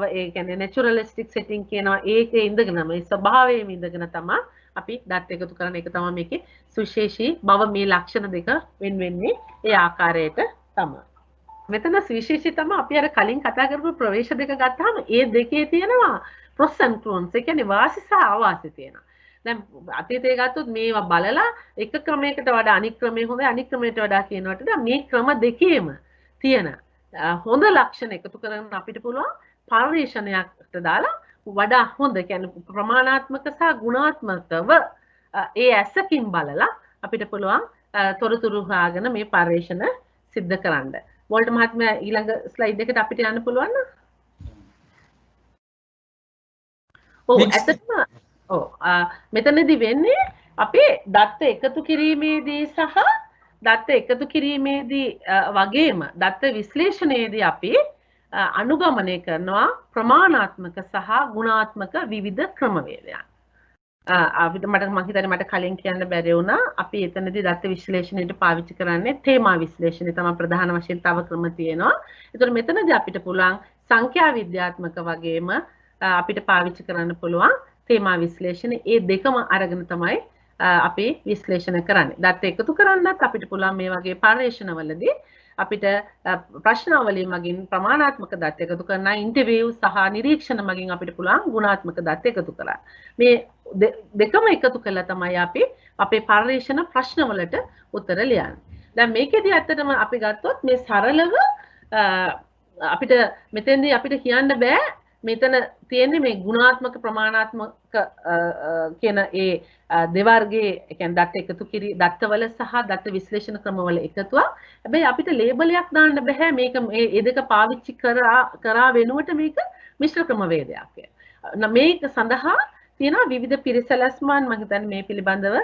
ඒ කියන්නේ naturalistic setting කියනවා ඒකේ ඉඳගෙනම ඒ ස්වභාවයෙන් ඉඳගෙන තමයි අපි දත් එකතු කරන එක තමයි මේකේ සුවිශේෂී බව මේ ලක්ෂණ දෙක වෙන වෙන්නේ ඒ ආකාරයට තමයි. මෙතන සුවිශේෂී තමයි අපි අර කලින් කතා කරපු ප්‍රවේශ දෙක ගත්තාම ඒ දෙකේ තියෙනවා pros and cons ඒ කියන්නේ වාසි සහ අවාසි තියෙනවා. දැන් අතීතයේ ගත්තොත් මේවා බලලා එක ක්‍රමයකට වඩා අනික් ක්‍රමය හොඳයි අනික් ක්‍රමයට වඩා කියනවට මේ ක්‍රම දෙකේම තියෙන හොඳ ලක්ෂණ එකතු කරගෙන අපිට පුළුවන් පරිශ්‍රණයකට දාලා වඩා හොඳ කියන්නේ ප්‍රමාණාත්මක සහ ගුණාත්මකව ඒ ඇසකින් බලලා අපිට පුළුවන් තොරතුරු හොයාගෙන මේ පරිශ්‍රණ සිද්ධ කරන්න. වෝල්ට් මහත්මයා ඊළඟ ස්ලයිඩ් එකට අපිට යන්න පුළුවන් නේද? ඔව් ඇත්තටම මෙතනදී වෙන්නේ අපේ දත්ත එකතු කිරීමේදී සහ දත්ත එකතු කිරීමේදී වගේම දත්ත විශ්ලේෂණයේදී අපි අනුගමනය කරනවා ප්‍රමාණාත්මක සහ ගුණාත්මක විවිධ ක්‍රමවේදයන්. අපිට මම හිතන්නේ මට කලින් කියන්න බැරි වුණා අපි එතනදී දත්ත විශ්ලේෂණයට පාවිච්චි කරන්නේ තේමා විශ්ලේෂණය තමයි ප්‍රධාන වශයෙන් තව ක්‍රම තියෙනවා. ඒතකොට මෙතනදී අපිට පුළුවන් සංඛ්‍යා විද්‍යාත්මක වගේම අපිට පාවිච්චි කරන්න පුළුවන් තේමා විශ්ලේෂණ. ඒ දෙකම අරගෙන තමයි අපි විශ්ලේෂණ කරන්නේ. දත්ත එකතු කරන්නත් අපිට පුළුවන් මේ වගේ පර්යේෂණවලදී අපිට ප්‍රශ්නාවලිය මගින් ප්‍රමාණාත්මක දත් එකතු කරන ඉන්ටර්විව් සහ නිරීක්ෂණ මගින් අපිට පුළුවන් ගුණාත්මක දත් එකතු කරන්න. මේ දෙකම එකතු කළා තමයි අපි අපේ පරිශන ප්‍රශ්නවලට උත්තර ලියන්නේ. දැන් මේකෙදි ඇත්තටම අපි ගත්තොත් මේ සරලව අපිට මෙතෙන්දී අපිට කියන්න බෑ මෙතන තියෙන්නේ මේ ගුණාත්මක ප්‍රමාණාත්මක කියන ඒ දෙවර්ගයේ කියන්නේ දත් එකතු කිරි දත්තවල සහ දත්ත විශ්ලේෂණ ක්‍රමවල එකතුවක්. හැබැයි අපිට ලේබලයක් දාන්න බෑ මේක මේ දෙක පාවිච්චි කරා වෙනුවට මේක මිශ්‍ර ක්‍රමවේදයක්. මේක සඳහා තියෙනවා විවිධ පිරිසැලැස්මන් මම හිතන්නේ මේ පිළිබඳව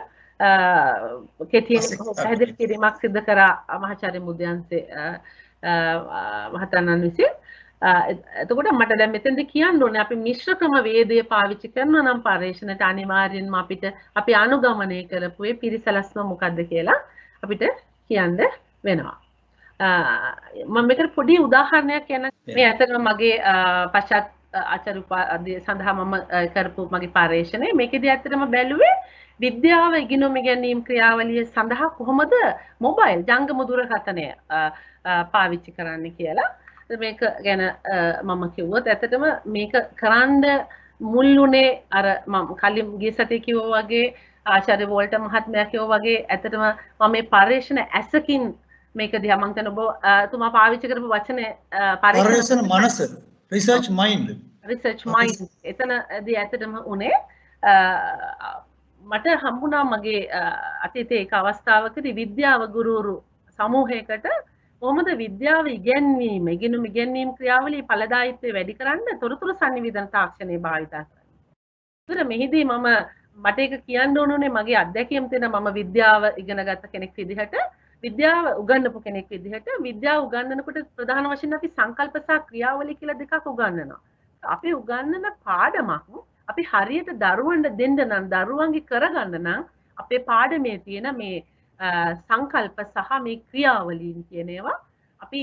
කෙටියෙන් පැහැදිලි කිරීමක් සිදු කරා මහාචාර්ය මුද්‍යන්සේ මහතාණන් විසින්. එතකොට මට දැන් මෙතෙන්ද කියන්න ඕනේ අපි මිශ්‍ර ක්‍රම වේදය පාවිච්චි කරනවා නම් පරිශ්‍රණයට අනිවාර්යෙන්ම අපිට අපි අනුගමනය කරපු ඒ පිරිසලස්ම මොකද්ද කියලා අපිට කියන්න වෙනවා. මම මේකට පොඩි උදාහරණයක් කියන්න මේ අතරම මගේ පශ්චාත් ආචාර්ය උපාධිය සඳහා මම කරපු මගේ පරිශ්‍රණය මේකෙදි ඇත්තටම බැලුවේ විද්‍යාව ඉගෙනුම ගැනීම ක්‍රියාවලිය සඳහා කොහොමද මොබයිල් ජංගම දුරකථනය පාවිච්චි කරන්න කියලා. මේක ගැන මම කිව්වොත් ඇත්තටම මේක කරන්න මුල් වුණේ අර මම කලින් ගිය සතියේ කිව්වා වගේ ආචාර්ය වෝල්ට මහත්මයා කිව්වා වගේ ඇත්තටම මම මේ පරිශ්‍රණ ඇසකින් මේක දිහා මම හිතන ඔබ තුමා පාවිච්චි කරපු වචනේ පරිශ්‍රණ මනස රිසර්ච් මයින්ඩ් එතනදී ඇත්තටම උනේ මට හම්බුණා මගේ අතීතයේ එක අවස්ථාවකදී විද්‍යාව ගුරුවරු සමූහයකට කොහොමද විද්‍යාව ඉගෙනීම ඉගෙනීම් ක්‍රියාවලියේ ඵලදායීත්වය වැඩි කරන්න තොරතුරු සංනිවේදන තාක්ෂණය භාවිතා කරනවා. ඒතර මෙහිදී මට ඒක කියන්න ඕනුනේ මගේ අත්දැකීම් තියෙන මම විද්‍යාව ඉගෙනගත්ත කෙනෙක් විදිහට විද්‍යාව උගන්වපු කෙනෙක් විදිහට විද්‍යාව උගන්වනකොට ප්‍රධාන වශයෙන් අපි සංකල්ප සහ ක්‍රියාවලිය කියලා දෙකක් උගන්වනවා. අපි උගන්වන පාඩමක් අපි හරියට දරුවන්ට දෙන්න නම් දරුවන්ගේ කරගන්න නම් අපේ පාඩමේ තියෙන මේ සංකල්ප සහ මේ ක්‍රියාවලීන් කියන ඒවා අපි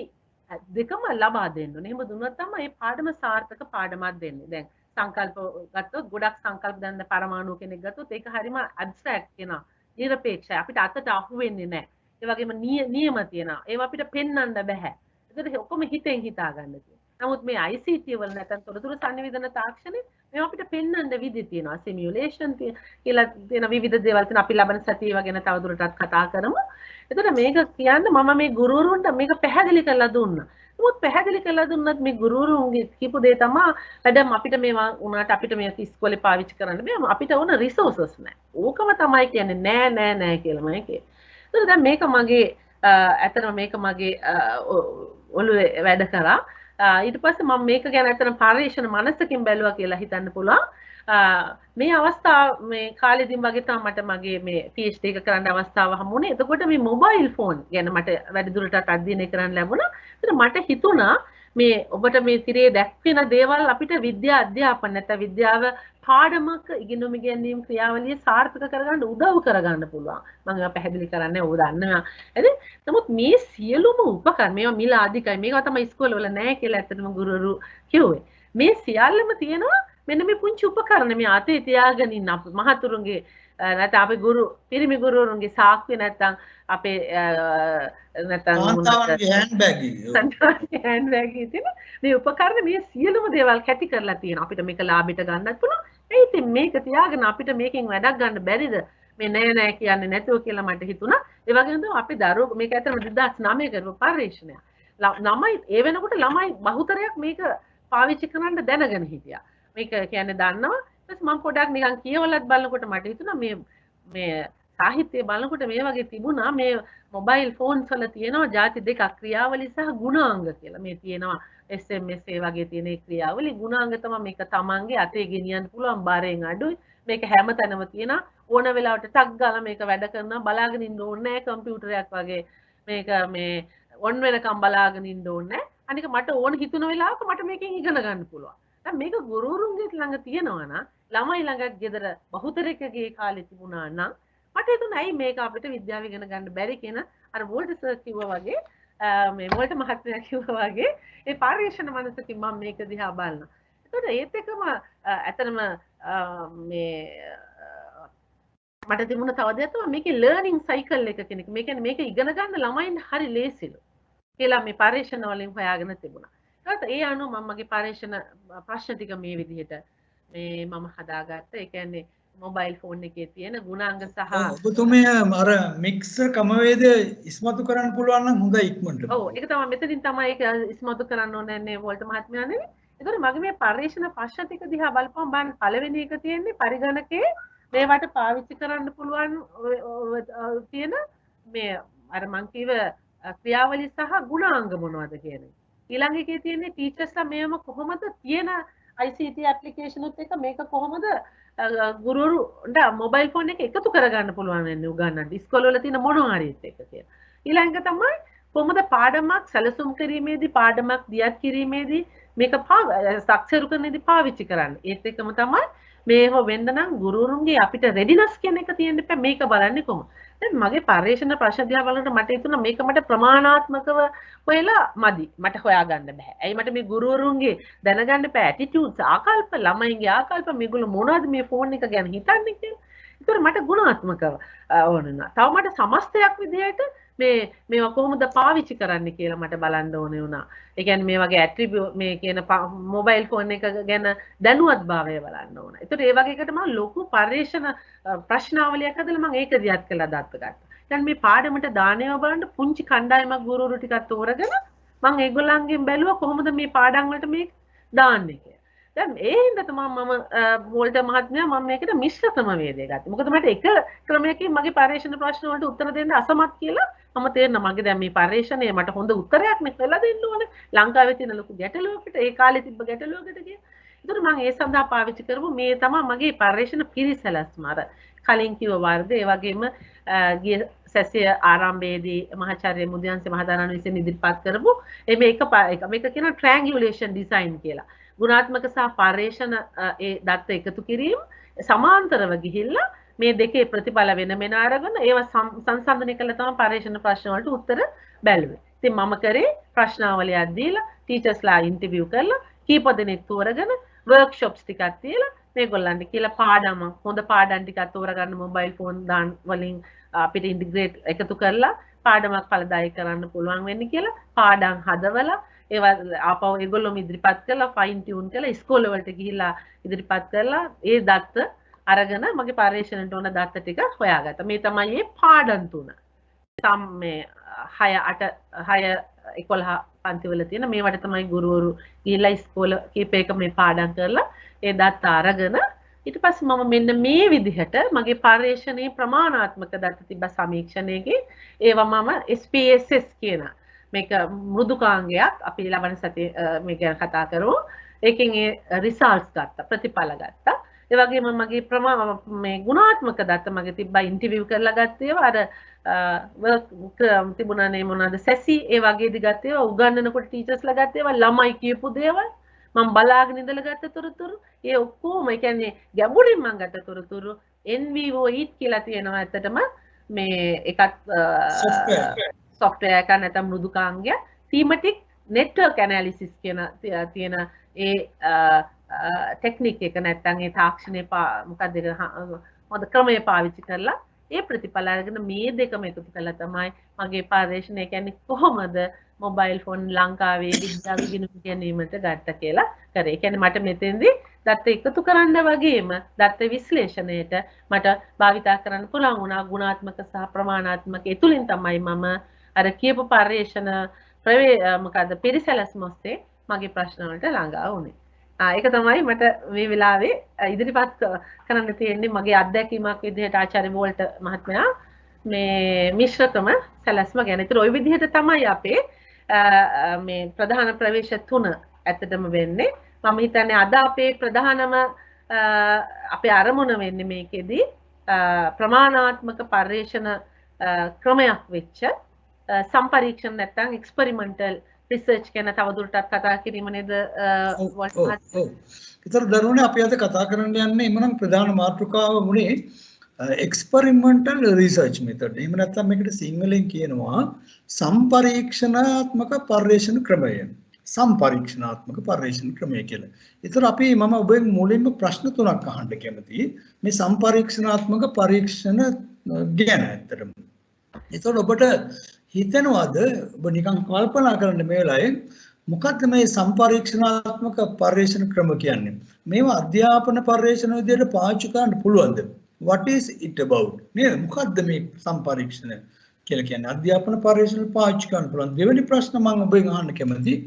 දෙකම ලබා දෙන්න ඕනේ. එහෙම දුන්නොත් තමයි මේ පාඩම සාර්ථක පාඩමක් දෙන්නේ. දැන් සංකල්ප ගත්තොත් ගොඩක් සංකල්ප දැන් පරමාණු කෙනෙක් ගත්තොත් ඒක හරිම ඇබ්ස්ට්‍රැක්ට් කියනවා. නිරපේක්ෂයි. අපිට අතට අහු වෙන්නේ නැහැ. ඒ වගේම නියම තියෙනවා. ඒවා අපිට පෙන්වන්න බෑ. ඒකට ඔක්කොම හිතෙන් හිතා ගන්න තියෙනවා. නමුත් මේ ICT වල නැත්නම් තොරතුරු සංනිවේදන තාක්ෂණය මේවා අපිට පෙන්වන්න විදි තියෙනවා. සිමියුලේෂන් කියලා තියෙන විවිධ දේවල් තියෙන අපි ලබන සතියේ ගැන තවදුරටත් කතා කරමු. එතකොට මේක කියන්න මම මේ ගුරුවරුන්ට මේක පැහැදිලි කරලා දුන්නා. නමුත් පැහැදිලි කරලා දුන්නත් මේ ගුරුවරුන්ගේ කියපු දේ තමයි වැඩම අපිට මේවා උනාට අපිට මේ ඉස්කෝලේ පාවිච්චි කරන්න බෑ. අපිට ඕන රිසෝසස් නැහැ. ඕකම තමයි කියන්නේ නෑ කියලාමයි කියන්නේ. ඒතකොට දැන් මේක මගේ ඇත්තටම මේක මගේ ඔළුවේ වැඩ කරා. ඊට පස්සේ මම මේක ගැන අතන පරිශ්‍රණ මනසකින් බැලුවා කියලා හිතන්න පුළුවන්. මේ අවස්ථාව මේ කාලෙදිම වගේ තමයි මට මගේ මේ PhD එක කරන්න අවස්ථාව හම්බුනේ. එතකොට මේ මොබයිල් ෆෝන් ගැන මට වැඩිදුරටත් අධ්‍යයනය කරන්න ලැබුණා. ඒත් මට හිතුණා මේ ඔබට මේ තිරේ දැක්වෙන දේවල් අපිට විද්‍යා අධ්‍යාපන නැත්නම් විද්‍යාව පාඩමක ඉගෙනුම ගැනීම ක්‍රියාවලිය සාර්ථක කරගන්න උදව් කරගන්න පුළුවන්. මම ඒවා පැහැදිලි කරන්නේ ඔබ දන්නවා. හරි? නමුත් මේ සියලුම උපකරණ මේවා මිල අධිකයි. මේවා තමයි ඉස්කෝලවල නැහැ කියලා ඇත්තටම ගුරුවරු කිව්වේ. මේ සියල්ලම තියෙනවා මෙන්න මේ පුංචි උපකරණ මේ අතේ තියාගෙන ඉන්න මහතුරුන්ගේ නැත්නම් අපේ පිරිමි ගුරුවරුන්ගේ සාක්කුවේ නැත්නම් අපේ නැත්නම් හෑන්ඩ් බෑග් තියෙන මේ උපකරණ මේ සියලුම දේවල් කැටි කරලා තියෙනවා. අපිට මේක ලාභයට ගන්නත් පුළුවන්. ඒ ඉතින් මේක තියාගෙන අපිට මේකෙන් වැඩක් ගන්න බැරිද? මේ නෑ කියන්නේ නැතුව කියලා මට හිතුණා. ඒ වගේම තමයි අපි දරුවෝ මේක ඇත්තටම 2009 කරපු පරිශ්‍රණයක්. ළමයි ඒ වෙනකොට ළමයි බහුතරයක් මේක පාවිච්චි කරන්න දැනගෙන හිටියා. මේක කියන්නේ දන්නවා. ඊට පස්සේ මම පොඩක් නිකන් කියවලත් බලනකොට මට හිතුණා මේ සාහිත්‍ය බලනකොට මේ වගේ තිබුණා මේ මොබයිල් ෆෝන්ස් වල තියෙනවා ಜಾති දෙකක් ක්‍රියාවලි සහ ගුණාංග කියලා. මේ තියෙනවා SMS ඒ වගේ තියෙන ක්‍රියාවලි ගුණාංග තමයි මේක තමන්ගේ අතේ ගෙනියන්න පුළුවන් බාරෙන් අඩුයි. මේක හැමතැනම තියෙනවා. ඕන වෙලාවට ටක් ගාලා මේක වැඩ කරනවා බලාගෙන ඉන්න ඕනේ නැහැ කම්පියුටරයක් වගේ. මේක මේ ඔන් වෙනකම් බලාගෙන ඉන්න ඕනේ නැහැ. අනික මට ඕන හිතුන වෙලාවක මට මේකෙන් ඉගෙන ගන්න පුළුවන්. දැන් මේක ගුරුවරුන්ගේ ළඟ තියෙනවා නම් ළමයි ළඟ ගෙදර බහුතරකගේ කාලේ තිබුණා නම් මට හිතුණා ඇයි මේක අපිට විද්‍යාව ඉගෙන ගන්න බැරි කියන අර වෝල්ට් සර් කිව්වා වගේ මේ වෝල්ට් මහත්මයා කිව්වා වගේ ඒ පරිශ්‍රණ මනසකින් මම මේක දිහා බලනවා. ඒකට ඒත් එකම ඇත්තටම මේ මට තිබුණ තව දෙයක් තමයි මේකේ ලර්නින් සයිකල් එක කෙනෙක්. මේ කියන්නේ මේක ඉගෙන ගන්න ළමයින්ට හරි ලේසිලු. කියලා මේ පරීක්ෂණ වලින් හොයාගෙන තිබුණා. ඊට ඒ අනුව මම මගේ පරීක්ෂණ ප්‍රශ්න ටික මේ විදිහට මේ මම හදාගත්තා. ඒ කියන්නේ මොබයිල් ෆෝන් එකේ තියෙන ගුණාංග සහ ඔබතුමිය අර මික්සර් ක්‍රමවේදය ඉස්මතු කරන්න පුළුවන් නම් හොඳයි ඉක්මනට. ඔව් ඒක තමයි මෙතනින් තමයි ඒක ඉස්මතු කරන්න ඕනේ නේ වෝල්ට මහත්මයානේ. ඒතකොට මගේ මේ පරීක්ෂණ ප්‍රශ්න ටික දිහා බලපුවම බලන්න පළවෙනි එක තියෙන්නේ පරිගණකයේ මේවට පාවිච්චි කරන්න පුළුවන් තියෙන මේ අර මං කිව්ව ක්‍රියාවලිය සහ ගුණාංග මොනවද කියන එක. ඊළඟ එකේ තියෙන්නේ ටීචර්ස්ලා මේවම කොහොමද තියෙන ICT ඇප්ලිකේෂන් එකත් එක්ක මේක කොහොමද ගුරුවරුන්ට මොබයිල් ෆෝන් එක එකතු කරගන්න පුළුවන් වෙන්නේ උගන්නන්න. ඉස්කෝලවල තියෙන මොනවා හරිත් එක්ක කියලා. ඊළඟ තමයි කොහොමද පාඩමක් සැලසුම් කිරීමේදී පාඩමක් දියත් කිරීමේදී මේක සක්සරු කරන්නේදී පාවිච්චි කරන්න. ඒත් එක්කම තමයි මේව වෙන්න නම් ගුරුවරුන්ගේ අපිට රෙඩිනස් කියන එක තියෙන්න එපා. මේක බලන්නේ කොහොමද? දැන් මගේ පරිශ්‍රණ ප්‍රශ්න දිහා බලනකොට මට හිතුණා මේක මට ප්‍රමාණාත්මකව හොයලා මදි. මට හොයාගන්න බෑ. ඇයි මට මේ ගුරුවරුන්ගේ දැනගන්න බෑ ඇටිටියුඩ්ස් ආකල්ප ළමයින්ගේ ආකල්ප මේගොල්ලෝ මොනවද මේ ෆෝන් එක ගැන හිතන්නේ කියලා. ඒතර මට ගුණාත්මකව ඕන වුණා. තව මට සමස්තයක් විදිහට මේවා කොහොමද පාවිච්චි කරන්න කියලා මට බලන්න ඕනේ වුණා. ඒ කියන්නේ මේ වගේ ඇට්‍රිබියුට් මේ කියන මොබයිල් ෆෝන් එක ගැන දැනුවත්භාවය බලන්න ඕන. ඒතර ඒ වගේ එකට මම ලොකු පරිශ්‍රණ ප්‍රශ්නාවලියක් හදලා මම ඒක දිහත් කළා දත්ත. දැන් මේ පාඩමට දානේව බලන්න පුංචි කණ්ඩායමක් ගුරුවරු ටිකක් තෝරගෙන මම ඒගොල්ලන්ගෙන් බැලුවා කොහොමද මේ පාඩම් වලට මේක දාන්නේ කියලා. දැන් ඒ හින්දා තමයි මම වෝල්ට මහත්මයා මම මේකට මිශ්‍ර ක්‍රමවේදය ගත්තා. මොකද මට එක ක්‍රමයකින් මගේ පරීක්ෂණ ප්‍රශ්න වලට උත්තර දෙන්න අසමත් කියලා මම තේරෙනවා. මගේ දැන් මේ පරීක්ෂණය මට හොඳ උත්තරයක් නේ වෙලා දෙන්න ඕනේ. ලංකාවේ තියෙන ලොකු ගැටලුවකට ඒ කාලේ තිබ්බ ගැටලුවකට කියලා. ඒතර මම ඒ සඳහා පාවිච්චි කරපු මේ තමයි මගේ පරීක්ෂණ පිරිසැලැස්ම. අර කලින් කිව්ව වර්ග ඒ වගේම ගිය සැසිය ආරම්භයේදී මහාචාර්ය මුදියන්සේ මහතාණන් විසින් ඉදිරිපත් කරපු මේක කියන ට්‍රැන්ගියුලේෂන් ඩිසයින් කියලා. ගුණාත්මක සහ පර්යේෂණ ඒ දත්ත එකතු කිරීම සමාන්තරව ගිහිල්ලා මේ දෙකේ ප්‍රතිඵල වෙන මෙන අරගෙන ඒවා සංසන්දනය කළා තමයි පර්යේෂණ ප්‍රශ්න වලට උත්තර බැලුවේ. ඉතින් මම කරේ ප්‍රශ්නාවලියක් දීලා ටීචර්ස්ලා ඉන්ටර්විව් කරලා කීප දෙනෙක් තෝරගෙන වර්ක්ෂොප්ස් ටිකක් තියලා මේගොල්ලන්ට කියලා පාඩම හොඳ පාඩම් ටිකක් තෝරගන්න මොබයිල් ෆෝන් දාන් වලින් අපිට ඉන්ටිග්‍රේට් එකතු කරලා පාඩමක් ඵලදායී කරන්න පුළුවන් වෙන්නේ කියලා පාඩම් හදවලා ඒවා ආපහු ඒගොල්ලොම ඉදිරිපත් කරලා ෆයින් ටියුන් කරලා ඉස්කෝල වලට ගිහිල්ලා ඉදිරිපත් කරලා ඒ දත්ත අරගෙන මගේ පරීක්ෂණයට ඕන දත්ත ටික හොයාගත්තා. මේ තමයි මේ පාඩම් තුන. මේ 6 8 6 11 පන්තිවල තියෙන මේවට තමයි ගුරුවරු ගිහිල්ලා ඉස්කෝල කීපයක මේ පාඩම් කරලා ඒ දත්ත අරගෙන ඊට පස්සේ මම මෙන්න මේ විදිහට මගේ පරීක්ෂණයේ ප්‍රමාණාත්මක දත්ත තිබ්බ සමීක්ෂණයේදී ඒවා මම SPSS කියන මේක මෘදුකාංගයක් අපි ලබන සතියේ මේ ගැන කතා කරමු. ඒකෙන් ඒ රිසල්ට්ස් ගත්තා, ප්‍රතිඵල ගත්තා. ඒ වගේම මගේ මේ ගුණාත්මක දත්ත මගේ තිබ්බා ඉන්ටර්විව් කරලා ගත්තේ ඒවා අර තිබුණානේ මොනවාද සැසි ඒ වගේදී ගත්තේ ඒවා උගන්වනකොට ටීචර්ස්ලා ගත්තේ ඒවා ළමයි කියපු දේවල් මම බලාගෙන ඉඳලා ගත්ත තොරතුරු ඒ ඔක්කොම ඒ කියන්නේ ගැඹුරින් මම ගත්ත තොරතුරු NVO EAT කියලා තියෙනවා ඇත්තටම මේ එකක් software එක නැත්නම් මෘදුකාංගය thematic network analysis කියන තියෙන ඒ ටෙක්නික් එක නැත්නම් ඒ තාක්ෂණයේ මොකක්ද හොඳ ක්‍රමයේ පාවිච්චි කරලා ඒ ප්‍රතිඵල අරගෙන මේ දෙකම එකතු කළා තමයි මගේ පරීක්ෂණය කියන්නේ කොහොමද මොබයිල් ෆෝන් ලංකාවේ විද්‍යාව ඉගෙන ගැනීමට ගත්ත කියලා කරේ. ඒ කියන්නේ මට මෙතෙන්දී දත්ත එකතු කරන්න වගේම දත්ත විශ්ලේෂණයට මට භාවිතා කරන්න පුළුවන් වුණා ගුණාත්මක සහ ප්‍රමාණාත්මක ඒ තුලින් තමයි මම අර කියපු පර්යේෂණ මොකද්ද පිරිසැලැස්ම ඔස්සේ මගේ ප්‍රශ්න වලට ළඟා වුණේ. ඒක තමයි මට මේ වෙලාවේ ඉදිරිපත් කරන්න තියෙන්නේ මගේ අත්දැකීමක් විදිහට ආචාර්ය වෝල්ට මහත්මයා මේ මිශ්‍රකම සැලැස්ම ගැන. ඒතර ওই විදිහට තමයි අපේ මේ ප්‍රධාන ප්‍රවේශ 3 ඇත්තටම වෙන්නේ. මම හිතන්නේ අද අපේ ප්‍රධානම අපේ අරමුණ වෙන්නේ මේකෙදී ප්‍රමාණාත්මක පර්යේෂණ ක්‍රමයක් වෙච්ච සම්පරීක්ෂණ නැත්නම් එක්ස්පෙරිමෙන්ටල් රිසර්ච් ගැන තවදුරටත් කතා කිරීම නේද වෝල්ට් මහත්මයා? ඒතර දරුවනේ අපි අද කතා කරන්න යන්නේ එමනම් ප්‍රධාන මාතෘකාව මුනේ එක්ස්පෙරිමෙන්ටල් රිසර්ච් මෙතඩ්. එහෙම නැත්නම් මේකට සිංහලෙන් කියනවා සම්පරීක්ෂණාත්මක පර්යේෂණ ක්‍රමය. සම්පරීක්ෂණාත්මක පර්යේෂණ ක්‍රමය කියලා. ඒතර අපි මම ඔබෙන් මුලින්ම ප්‍රශ්න තුනක් අහන්න කැමතියි. මේ සම්පරීක්ෂණාත්මක පරීක්ෂණ ගැන ඇත්තටම. ඒතර ඔබට හිතනවාද ඔබ නිකන් කල්පනා කරන්න මේ වෙලාවේ මොකක්ද මේ සම්පරීක්ෂණාත්මක පර්යේෂණ ක්‍රම කියන්නේ? මේවා අධ්‍යාපන පර්යේෂණ විදිහට පාවිච්චි කරන්න පුළුවන්ද? What is it about? නේද? මොකක්ද මේ සම්පරීක්ෂණ කියලා කියන්නේ? අධ්‍යාපන පර්යේෂණ පාවිච්චි කරන්න පුළුවන්. දෙවෙනි ප්‍රශ්න මම ඔබෙන් අහන්න කැමතියි.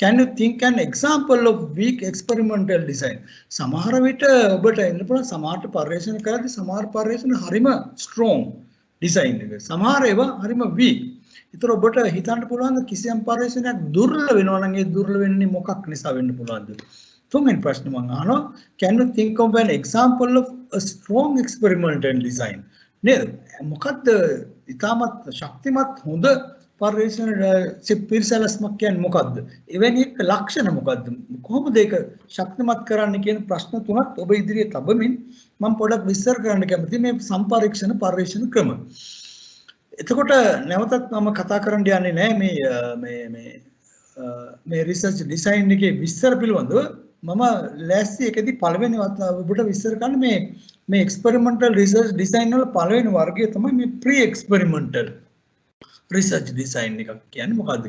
Can you think an example of weak experimental design? සමහර විට ඔබට එන්න පුළුවන් සමහරට පර්යේෂණ කරද්දී සමහර පර්යේෂණ හරිම strong design එක. සමහර ඒවා හරිම weak. ඒතර ඔබට හිතන්න පුළුවන් කිසියම් පර්යේෂණයක් දුර්වල වෙනවා නම් ඒ දුර්වල වෙන්නේ මොකක් නිසා වෙන්න පුළුවන්ද? තුන්වෙනි ප්‍රශ්න මම අහනවා can you think of an example of a strong experimental design? නේද? මොකක්ද ඉතාමත් ශක්තිමත් හොඳ පර්යේෂණ පිරිසැලැස්මක් කියන්නේ මොකක්ද? එවැනි එක ලක්ෂණ මොකක්ද? කොහොමද ඒක ශක්තිමත් කරන්න කියන ප්‍රශ්න තුනක් ඔබ ඉදිරියේ තබමින් මම පොඩක් විස්තර කරන්න කැමතියි මේ සම්පරීක්ෂණ පර්යේෂණ ක්‍රම. එතකොට නැවතත් මම කතා කරන්න යන්නේ නැහැ මේ රිසර්ච් ඩිසයින් එකේ විස්තර පිළිබඳව. මම ලෑස්ති එකදී පළවෙනි ඔබට විස්තර කරන්න මේ එක්ස්පෙරිමෙන්ටල් රිසර්ච් ඩිසයින් වල පළවෙනි වර්ගය තමයි මේ ප්‍රී එක්ස්පෙරිමෙන්ටල් රිසර්ච් ඩිසයින් එකක් කියන්නේ මොකද්ද?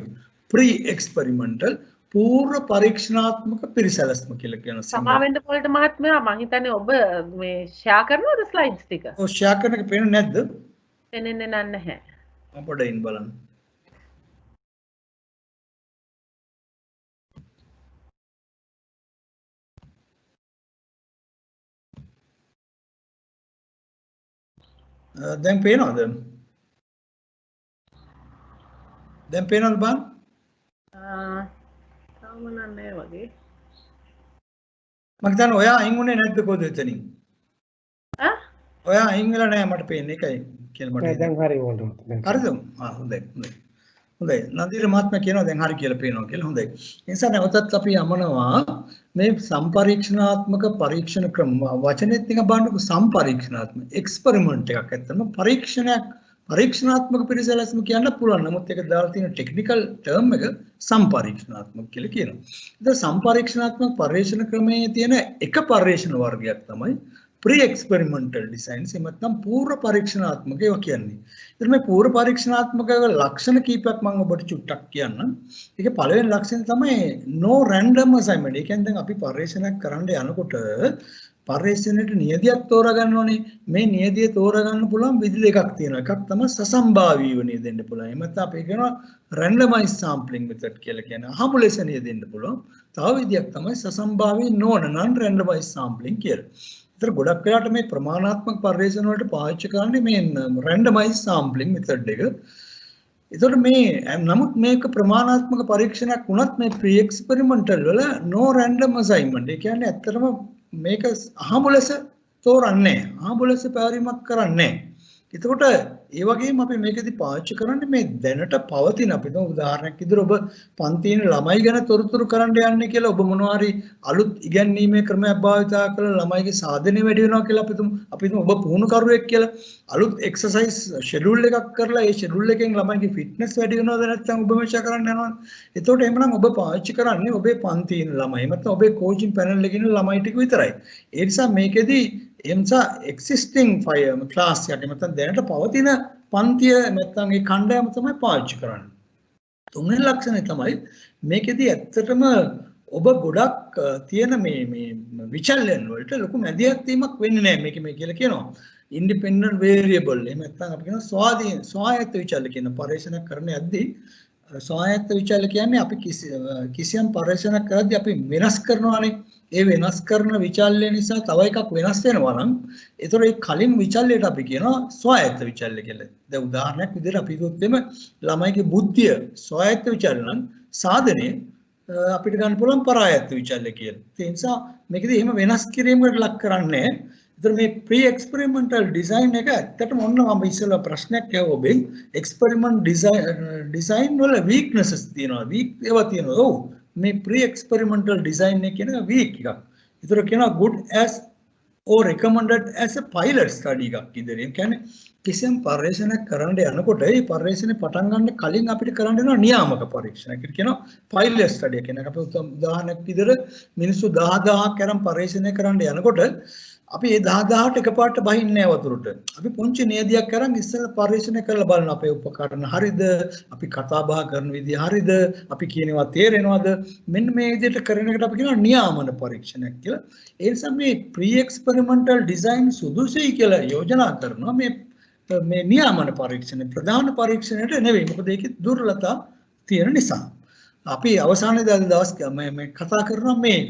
ප්‍රී එක්ස්පෙරිමෙන්ටල් පූර්ව පරීක්ෂණාත්මක පිරිසැලැස්ම කියලා කියන සමාවෙන්න පොළට මහත්මයා මම හිතන්නේ ඔබ මේ ෂෙයා කරනවද ස්ලයිඩ්ස් ටික? ඔව් ෂෙයා කරන එක පේන්නේ නැද්ද? පේන්නේ නැහැ. මම පොඩ්ඩක් ඉන්න බලන්න. දැන් පේනවද? දැන් පේනවද බං? තාම නෑ වගේ. මම හිතන්නේ ඔයා අයින් වුණේ නැද්ද කොහෙද එතනින්? ඔයා අයින් වෙලා නැහැ මට පේන්නේ ඒකයි කියලා මට. දැන් හරි වුණා. හරිද? හොඳයි. හොඳයි. නන්දිර මහත්මයා කියනවා දැන් හරි කියලා පේනවා කියලා. හොඳයි. ඒ නිසා නැවතත් අපි යමනවා මේ සම්පරීක්ෂණාත්මක පරීක්ෂණ ක්‍රම වචනේත් ටික බලන්නකො සම්පරීක්ෂණාත්මක එක්ස්පෙරිමන්ට් එකක් ඇත්තම පරීක්ෂණාත්මක පිරිසැලැස්ම කියන්න පුළුවන්. නමුත් ඒක දාලා තියෙන ටෙක්නිකල් ටර්ම් එක සම්පරීක්ෂණාත්මක කියලා කියනවා. ඉතින් සම්පරීක්ෂණාත්මක පර්යේෂණ ක්‍රමයේ තියෙන එක පර්යේෂණ වර්ගයක් තමයි pre experimental designs. එහෙම නැත්නම් පූර්ව පරීක්ෂණාත්මක ඒවා කියන්නේ. ඉතින් මේ පූර්ව පරීක්ෂණාත්මක ලක්ෂණ කීපයක් මම ඔබට චුට්ටක් කියන්නම්. ඒකේ පළවෙනි ලක්ෂණය තමයි no random assignment. ඒ කියන්නේ දැන් අපි පර්යේෂණයක් කරන්න යනකොට පර්යේෂණයට නියදියක් තෝරගන්න ඕනේ. මේ නියදිය තෝරගන්න පුළුවන් විදි දෙකක් තියෙනවා. එකක් තමයි සසම්භාවීව නියදෙන්න පුළුවන්. එහෙම නැත්නම් අපි කියනවා randomized sampling method කියලා කියන අහඹු ලෙස නියදෙන්න පුළුවන්. තව විදියක් තමයි සසම්භාවී non randomized sampling කියලා. ඉතින් ගොඩක් වෙලාවට මේ ප්‍රමාණාත්මක පර්යේෂණ වලට පාවිච්චි කරන්නේ මේ randomized sampling method එක. ඒතකොට මේ නමුත් මේක ප්‍රමාණාත්මක පරීක්ෂණයක් වුණත් මේ pre experimental වල no random assignment. ඒ කියන්නේ ඇත්තටම මේක අහඹු ලෙස තෝරන්නේ නැහැ. අහඹු ලෙස පැවරීමක් කරන්නේ නැහැ. එතකොට ඒ වගේම අපි මේකෙදි පාවිච්චි කරන්නේ මේ දැනට පවතින අපිට උදාහරණයක් විදිහට ඔබ පන්තියේ ළමයි ගැන තොරතුරු කරන්න යන්නේ කියලා ඔබ මොනවා හරි අලුත් ඉගැන්වීමේ ක්‍රමයක් භාවිතා කරලා ළමයිගේ සාධනය වැඩි වෙනවා කියලා අපි තුමු ඔබ පුහුණු කරුවෙක් කියලා අලුත් එක්සර්සයිස් ෂෙඩියුල් එකක් කරලා ඒ ෂෙඩියුල් එකෙන් ළමයිගේ ෆිට්නස් වැඩි වෙනවද නැත්නම් ඔබ මෙෂර් කරන්න යනවා. එතකොට එහෙමනම් ඔබ පාවිච්චි කරන්නේ ඔබේ පන්තියේ ළමයි නැත්නම් ඔබේ කෝචින් පැනල් එකේ ඉන්න ළමයි ටික විතරයි. ඒ නිසා මේකෙදි එම්සා existing class එකක් නැත්නම් දැනට පවතින පන්තිය නැත්නම් ඒ කණ්ඩායම තමයි පාවිච්චි කරන්නේ. තුන්වෙනි ලක්ෂණය තමයි මේකෙදි ඇත්තටම ඔබ ගොඩක් තියෙන මේ විචල්යන් වලට ලොකු මැදිහත් වීමක් වෙන්නේ නැහැ මේ කියලා කියනවා. independent variable එහෙම නැත්නම් අපි කියනවා ස්වායත්ත විචල්‍ය කියන පරීක්ෂණ කරන යද්දී ස්වායත්ත විචල්‍ය කියන්නේ අපි කිසියම් පරීක්ෂණයක් කරද්දී අපි වෙනස් කරනවානේ. ඒ වෙනස් කරන විචල්‍ය නිසා තව එකක් වෙනස් වෙනවා නම් ඒතර ඒ කලින් විචල්‍යයට අපි කියනවා ස්වායත්ත විචල්‍ය කියලා. දැන් උදාහරණයක් විදිහට අපි කිව්වොත් එimhe ළමයිගේ බුද්ධිය ස්වායත්ත විචල්‍ය නම් සාධනය අපිට ගන්න පුළුවන් පරායත්ත විචල්‍ය කියලා. ඒ නිසා මේකදී එහෙම වෙනස් කිරීමකට ලක් කරන්නේ. ඒතර මේ pre experimental design එක ඇත්තටම ඔන්න මම ඉස්සෙල්ලා ප්‍රශ්නයක් ඇහුවා ඔබෙන් experiment design වල weaknesses තියෙනවා. weak ඒවා තියෙනවා. ඔව්. මේ pre experimental design එක කියන එක weak එකක්. ඒතර කියනවා good as or recommended as a pilot study එකක් විදිහට. ඒ කියන්නේ කිසියම් පර්යේෂණයක් කරන්න යනකොට ඒ පර්යේෂණය පටන් ගන්න කලින් අපිට කරන්න වෙනවා නියාමක පරීක්ෂණයක්. ඒකට කියනවා pilot study එක. කියන්නේ අපි උදාහරණයක් විදිහට මිනිස්සු 10000ක් කරන් පර්යේෂණය කරන්න යනකොට අපි ඒ 10,000ට එකපාරට බහින්නේ නැහැ වතුරට. අපි පුංචි නියදියක් කරන් ඉස්සෙල්ලා පරිශීලනය කරලා බලන අපේ උපකරණ හරිද? අපි කතා බහ කරන විදිය හරිද? අපි කියනවා තේරෙනවද? මෙන්න මේ විදිහට කරන එකට අපි කියනවා නියාමන පරීක්ෂණයක් කියලා. ඒ නිසා මේ ප්‍රී එක්ස්පෙරිමෙන්ටල් ඩිසයින් සුදුසුයි කියලා යෝජනා කරනවා මේ නියාමන පරීක්ෂණ ප්‍රධාන පරීක්ෂණයට නෙවෙයි. මොකද ඒකේ දුර්වලතා තියෙන නිසා. අපි අවසානයේදී අද දවස් මේ කතා කරනවා මේ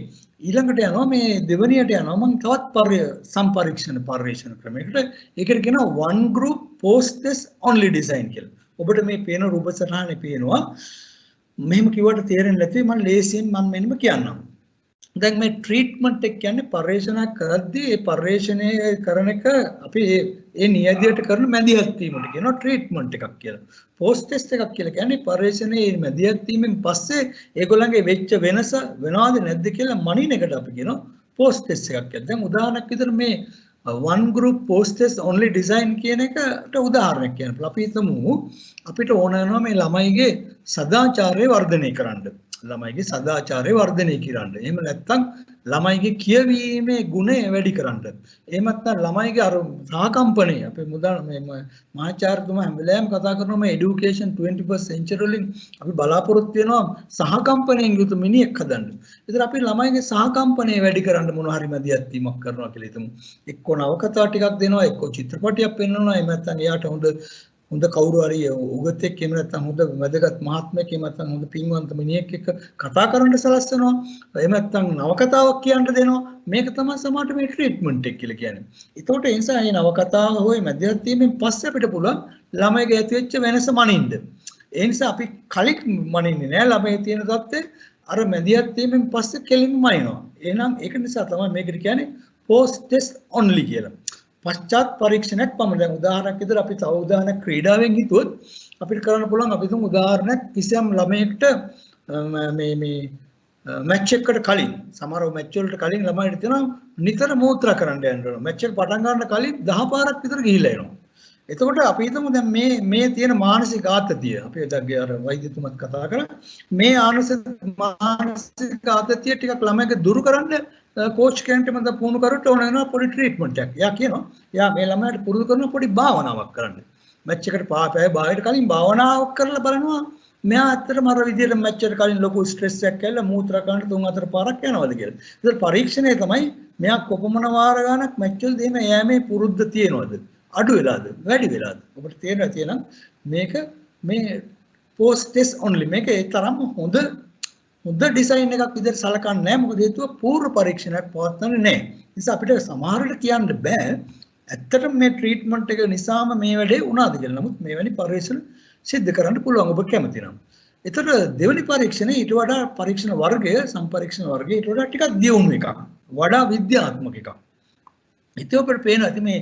ඊළඟට යනවා මේ දෙවනියට යනවා මම තවත් සම්පරීක්ෂණ පරිශීලන ක්‍රමයකට ඒකට කියනවා one group post test only design කියලා. ඔබට මේ පේන රූප සටහනේ පේනවා. මෙහෙම කිව්වට තේරෙන්නේ නැති මම ලේසියෙන් මම මෙන්නම කියන්නම්. දැන් මේ ට්‍රීට්මන්ට් එක කියන්නේ පරිශීලනයක් කරද්දී ඒ පරිශීලනය කරන එක අපි ඒ නියදියට කරන මැදිහත් වීමට කියනවා ට්‍රීට්මන්ට් එකක් කියලා. පෝස්ට් ටෙස්ට් එකක් කියලා කියන්නේ පරිශීලනයේ මැදිහත් වීමෙන් පස්සේ ඒගොල්ලන්ගේ වෙච්ච වෙනස වෙනවද නැද්ද කියලා මනින එකට අපි කියනවා පෝස්ට් ටෙස්ට් එකක් කියලා. දැන් උදාහරණයක් විදිහට මේ one group post test only design කියන එකට උදාහරණයක් කියනවා. අපි හිතමු අපිට ඕන වෙනවා මේ ළමයිගේ සදාචාරය වර්ධනය කරන්න. ළමයිගේ සදාචාරය වර්ධනය කරන්න. එහෙම නැත්නම් ළමයිගේ කියවීමේ ගුණය වැඩි කරන්න. එහෙම නැත්නම් ළමයිගේ අර සහකම්පණය අපේ මේ මහාචාර්යතුමා හැම වෙලාවෙම කතා කරනවා මේ education 21st century වලින් අපි බලාපොරොත්තු වෙනවා සහකම්පණයෙන් යුතු මිනිහෙක් හදන්න. ඒතර අපි ළමයිගේ සහකම්පණය වැඩි කරන්න මොනවා හරි මැදිහත් වීමක් කරනවා කියලා හිතමු. එක්ක නවකතා ටිකක් දෙනවා, එක්ක චිත්‍රපටයක් පෙන්වනවා, එහෙම නැත්නම් එයාට හොඳ කවුරු හරි උගතෙක් එහෙම නැත්නම් හොඳ වැදගත් මහත්මයෙක් එහෙම නැත්නම් හොඳ පින්වන්ත මිනිහෙක් එක්ක කතා කරන්න සලස්වනවා. එහෙම නැත්නම් නවකතාවක් කියන්න දෙනවා. මේක තමයි සමාජ මේ ට්‍රීට්මන්ට් එක කියලා කියන්නේ. ඒතකොට ඒ නිසා මේ නවකතාව හොය මැදිහත් වීමෙන් පස්සේ අපිට පුළුවන් ළමයිගේ ඇති වෙච්ච වෙනස මනින්න. ඒ නිසා අපි කලින් මනින්නේ නෑ ළමයි තියෙන தත්ත්වය අර මැදිහත් වීමෙන් පස්සේ කෙලින්ම මනිනවා. එහෙනම් ඒක නිසා තමයි මේකට කියන්නේ post test only කියලා. පශ්චාත් පරීක්ෂණයක් පමණ. දැන් උදාහරණයක් විදිහට අපි තව උදාහරණයක් ක්‍රීඩාවෙන් හිතුවොත් අපිට කරන්න පුළුවන් අපි තුමු උදාහරණයක් කිසියම් ළමයෙක්ට මේ මැච් එකකට කලින් සමහර මැච් වලට කලින් ළමයිට තියෙනවා නිතර මූත්‍රා කරන්න යන්න ඕන. මැච් එක පටන් ගන්න කලින් 10 පාරක් විතර ගිහිල්ලා එනවා. එතකොට අපි හිතමු දැන් මේ තියෙන මානසික ආතතිය අපි දැක්ගේ අර වෛද්‍යතුමත් කතා කරා මේ මානසික ආතතිය ටිකක් ළමයිගේ දුරු කරන්න කෝච් කෙනෙක්ට මම පුහුණු කරට ඕන වෙනවා පොඩි ට්‍රීට්මන්ට් එකක්. එයා කියනවා එයා මේ ළමයාට පුරුදු කරන පොඩි භාවනාවක් කරන්න. මැච් එකට පැය භාගයට කලින් භාවනාවක් කරලා බලනවා මෙයා ඇත්තටම අර විදිහට මැච් එකට කලින් ලොකු ස්ට්‍රෙස් එකක් ඇවිල්ලා මූත්‍රා කරන්න 3-4 පාරක් යනවාද කියලා. ඒක පරීක්ෂණය තමයි මෙයා කොපමණ වාර ගණක් මැච් වල දෙන යෑමේ පුරුද්ද තියෙනවද? අඩු වෙලාද? වැඩි වෙලාද? ඔබට තේරෙනවා තියෙනම් මේක මේ post test only මේක ඒ තරම් හොඳ ඩිසයින් එකක් විදිහට සලකන්නේ නැහැ. මොකද හේතුව පූර්ව පරීක්ෂණයක් පවත්වන්නේ නැහැ. නිසා අපිට සමහරවිට කියන්න බෑ ඇත්තටම මේ ට්‍රීට්මන්ට් එක නිසාම මේ වැඩේ වුණාද කියලා. නමුත් මේ වැනි පරීක්ෂණ සිද්ධ කරන්න පුළුවන් ඔබ කැමති නම්. ඒතර දෙවෙනි පරීක්ෂණය ඊට වඩා පරීක්ෂණ වර්ගය සම්පරීක්ෂණ වර්ගය ඊට වඩා ටිකක් දියුණු එකක්. වඩා විද්‍යාත්මක එකක්. ඉතින් ඔබට පේනවා ඉතින් මේ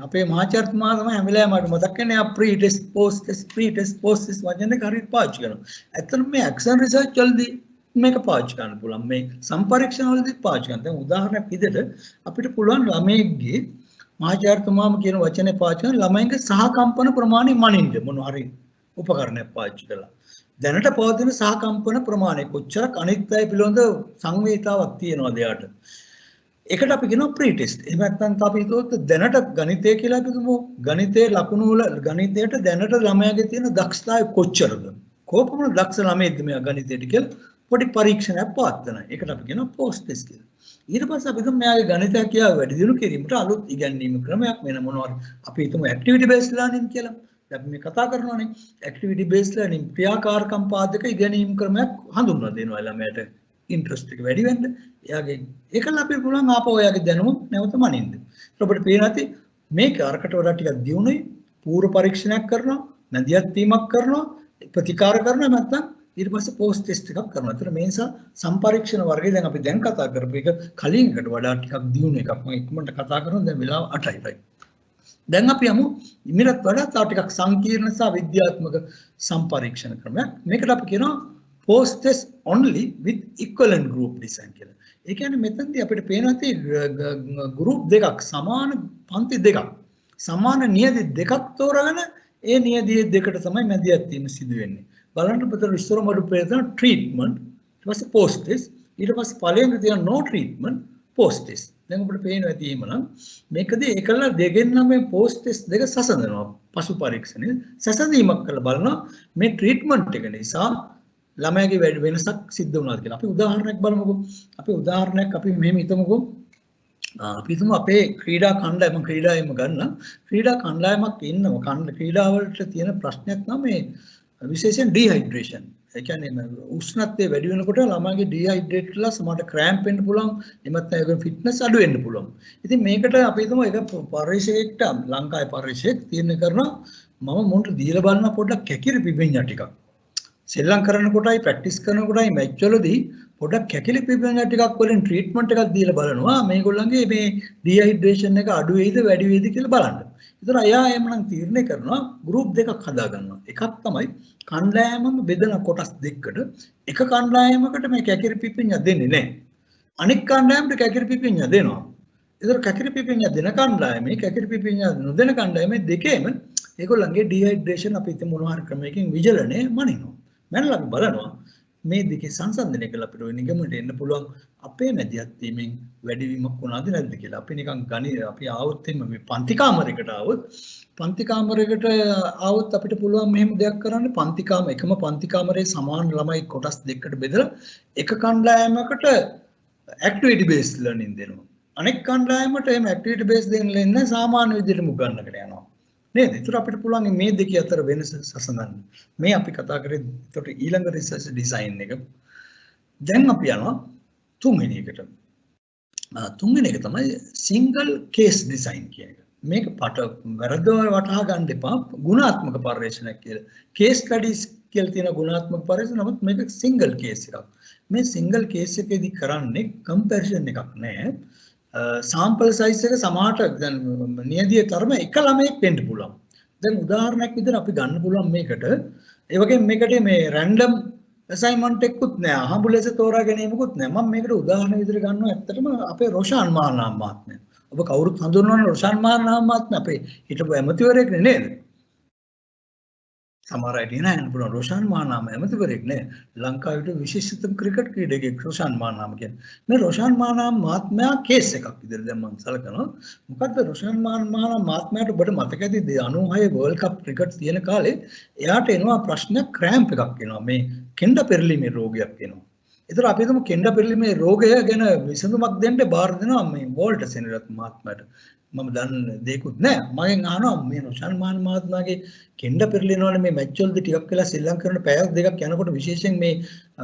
අපේ මහාචාර්යතුමා තමයි හැම වෙලාවෙම මට මතක් වෙන්නේ pre test post test pre test post test වචන දෙක හරියට පාවිච්චි කරනවා. ඇත්තටම මේ ඇක්ෂන් රිසර්ච් වලදී මේක පාවිච්චි කරන්න පුළුවන්. මේ සම්පරීක්ෂණ වලදී පාවිච්චි කරනවා. දැන් උදාහරණයක් විදිහට අපිට පුළුවන් ළමයෙක්ගේ මහාචාර්යතුමාම කියන වචනේ පාවිච්චි කරන ළමයින්ගේ සහකම්පන ප්‍රමාණය මනින්න මොනවා හරි උපකරණයක් පාවිච්චි කළා. දැනට පවතින සහකම්පන ප්‍රමාණය කොච්චරක් අනිත්‍යය පිළිබඳ සංවේදීතාවක් තියෙනවද එයාට? ඒකට අපි කියනවා ප්‍රී ටෙස්ට්. එහෙම නැත්නම් අපි හිතුවොත් දැනට ගණිතය කියලා කිව්වොත් ගණිතයේ ලකුණු වල ගණිතයට දැනට ළමයාගේ තියෙන දක්ෂතාවය කොච්චරද? කොපමණ දක්ෂ ළමයෙක්ද මෙයා ගණිතයට කියලා පොඩි පරීක්ෂණයක් පවත්වනවා. ඒකට අපි කියනවා පෝස්ට් ටෙස්ට් කියලා. ඊට පස්සේ අපි හිතමු මෙයාගේ ගණිතය කියලා වැඩි දියුණු කිරීමට අලුත් ඉගැන්වීම ක්‍රමයක් වෙන මොනවද? අපි හිතමු ඇක්ටිවිටි බේස්ඩ් ලර්නින් කියලා. අපි මේ කතා කරනවානේ ඇක්ටිවිටි බේස්ඩ් ලර්නින් ක්‍රියාකාරකම් පාදක ඉගෙනීම් ක්‍රමයක් හඳුන්වා දෙනවා ළමයාට. ඉන්ට්‍රස්ට් එක වැඩි වෙන්න එයාගේ ඒකල අපි පුළුවන් ආපහු එයාගේ දැනුම නැවත මනින්න. ඔබට පේනවා ඇති මේක අරකට වඩා ටිකක් දියුණුයි පූර්ව පරීක්ෂණයක් කරනවා මැදිහත් වීමක් කරනවා ප්‍රතිකාර කරනවා නැත්නම් ඊට පස්සේ පෝස්ට් ටෙස්ට් එකක් කරනවා. ඒතර මේ නිසා සම්පරීක්ෂණ වර්ගය දැන් අපි දැන් කතා කරපු එක කලින් එකට වඩා ටිකක් දියුණු එකක්. මම ඉක්මනට කතා කරනවා දැන් වෙලාව 8යි. දැන් අපි යමු ඉමිරත් වඩා තව ටිකක් සංකීර්ණ සහ විද්‍යාත්මක සම්පරීක්ෂණ ක්‍රමයක්. මේකට අපි කියනවා post test only with equivalent group design කියලා. ඒ කියන්නේ මෙතනදී අපිට පේනවා ඇති group දෙකක් සමාන පන්ති දෙකක් සමාන නියදි දෙකක් තෝරාගෙන ඒ නියදි දෙකට තමයි මැදිහත් වීම සිදු වෙන්නේ. බලන්න පතර ඉස්සර මොඩු ප්‍රේතන ට්‍රීට්මන්ට් ඊට පස්සේ post test ඊට පස්සේ ඵලයෙන් තියෙන no treatment post test. දැන් අපිට පේනවා ඇති එහෙමනම් මේකදී එකලා දෙගෙන්ම මේ පෝස්ට් ටෙස්ට් දෙක සසඳනවා පසු පරීක්ෂණය සසඳීමක් කරලා බලනවා මේ ට්‍රීට්මන්ට් එක නිසා ළමයාගේ වැඩි වෙනසක් සිද්ධ වුණාද කියලා. අපි උදාහරණයක් බලමුකෝ. අපි මෙහෙම හිතමුකෝ. අපි හිතමු අපේ ක්‍රීඩා කණ්ඩායම ගන්න. ක්‍රීඩා කණ්ඩායමක් ඉන්නවා. ක්‍රීඩා වලට තියෙන ප්‍රශ්නයක් තමයි විශේෂයෙන් ඩිහයිඩ්‍රේෂන්. ඒ කියන්නේ උෂ්ණත්වය වැඩි වෙනකොට ළමයිගේ ඩිහයිඩ්‍රේට් වෙලා සමහරට ක්‍රෑම්ප් වෙන්න පුළුවන්. එමත් නැත්නම් ෆිට්නස් අඩු වෙන්න පුළුවන්. ඉතින් මේකට අපි හිතමු එක පරිශේෂයකට ලංකාවේ පරිශේෂයක් තීරණය කරනවා මම මොන්ට දීලා බලන්න පොඩ්ඩක් කැකිරි පිපෙඤ්ඤා ටිකක්. සෙල්ලම් කරන කොටයි ප්‍රැක්ටිස් කරන කොටයි මැච් වලදී පොඩ්ඩක් කැකිලි පිපෙඤ්ඤා ටිකක් වලින් ට්‍රීට්මන්ට් එකක් දීලා බලනවා මේගොල්ලන්ගේ මේ ඩිහයිඩ්‍රේෂන් එක අඩු වෙයිද වැඩි වෙයිද කියලා බලන්න. ඒතර අයා එමනම් තීරණය කරනවා ගෲප් දෙකක් හදා ගන්නවා. එකක් තමයි කණ්ඩායමම බෙදන කොටස් දෙකකට එක කණ්ඩායමකට මේ කැකිරි පිපෙඤ්ඤා දෙන්නේ නැහැ. අනෙක් කණ්ඩායමට කැකිරි පිපෙඤ්ඤා දෙනවා. ඒතර කැකිරි පිපෙඤ්ඤා දෙන කණ්ඩායමේ කැකිරි පිපෙඤ්ඤා නොදෙන කණ්ඩායමේ දෙකේම ඒගොල්ලන්ගේ ඩිහයිඩ්‍රේෂන් අපි හිතමු මොනවා හරි ක්‍රමයකින් විජලනේ මනිනවා. මනලා අපි බලනවා මේ දෙකේ සංසන්දනය කළා අපිට ওই නිගමනට එන්න පුළුවන් අපේ මැදිහත් වීමෙන් වැඩිවීමක් වුණාද නැද්ද කියලා. අපි නිකන් අපි ආවොත් එimhe මේ පන්ති කාමරයකට ආවොත් අපිට පුළුවන් මෙහෙම දෙයක් කරන්න. එකම පන්ති කාමරයේ සමාන ළමයි කොටස් දෙකකට බෙදලා එක කණ්ඩායමකට ඇක්ටිවිටි බේස් ලර්නින් දෙනවා. අනෙක් කණ්ඩායමට එහෙම ඇක්ටිවිටි බේස් දෙන්න සාමාන්‍ය විදිහට මුග ගන්නකට යනවා. නේද? ඒතර අපිට පුළුවන් මේ දෙකේ අතර වෙනස සසඳන්න. මේ අපි කතා කරේ ඒතර ඊළඟ රිසර්ච් ඩිසයින් එක. දැන් අපි යනවා තුන්වෙනි එකට. තුන්වෙනි එක තමයි සිංගල් කේස් ඩිසයින් කියන එක. මේක වැරදව වටහා ගන්න එපා ගුණාත්මක පර්යේෂණයක් කියලා. කේස් ස්ටඩීස් කියලා තියෙන ගුණාත්මක පර්යේෂණ නමුත් මේක සිංගල් කේස් එකක්. මේ සිංගල් කේස් එකේදී කරන්නේ කම්පැරිසන් එකක් නෑ. සාම්පල් සයිස් එක සමහරට දැන් නියදිය තරම එක ළමයෙක් වෙන්න පුළුවන්. දැන් උදාහරණයක් විදිහට අපි ගන්න පුළුවන් මේකට. ඒ වගේම මේකට මේ රැන්ඩම් අසයින්මන්ට් එකකුත් නෑ. අහඹු ලෙස තෝරා ගැනීමකුත් නෑ. මම මේකට උදාහරණ විදිහට ගන්නවා ඇත්තටම අපේ රොෂාන් මහානාම මහත්මයා. ඔබ කවුරුත් හඳුන්වන රොෂාන් මහානාම මහත්මයා අපේ හිටපු ඇමතිවරයෙක් නේද? සමහර අය කියනවා පුළුවන් රොෂාන් මහානාම ඇමතිවරයෙක් නේ. ලංකාවේ විශේෂිතම ක්‍රිකට් ක්‍රීඩකයෙක් රොෂාන් මහානාම කියන්නේ. මේ රොෂාන් මහානාම මහත්මයා කේස් එකක් විදිහට දැන් මම සලකනවා. මොකද්ද රොෂාන් මහානාම මහත්මයාට ඔබට මතක ඇති 96 වර්ල්ඩ් කප් ක්‍රිකට් තියෙන කාලේ එයාට එනවා ප්‍රශ්නයක් ක්‍රෑම්ප් එකක් එනවා. මේ කෙන්ඩ පෙරලිමේ රෝගයක් එනවා. ඒතර අපි හිතමු කෙන්ඩ පෙරලිමේ රෝගය ගැන විසඳුමක් දෙන්න බාර දෙනවා මේ වෝල්ටර් සෙනරත් මහත්මයාට. මම දන්නේ දෙයක්වත් නැහැ. මගෙන් අහනවා මේ රොෂාන් මහත්මයාගේ කෙන්ඩ පෙරලිනවනේ මේ මැච් වලදී ටිකක් වෙලා සෙල්ලම් කරන පැයක් දෙකක් යනකොට විශේෂයෙන් මේ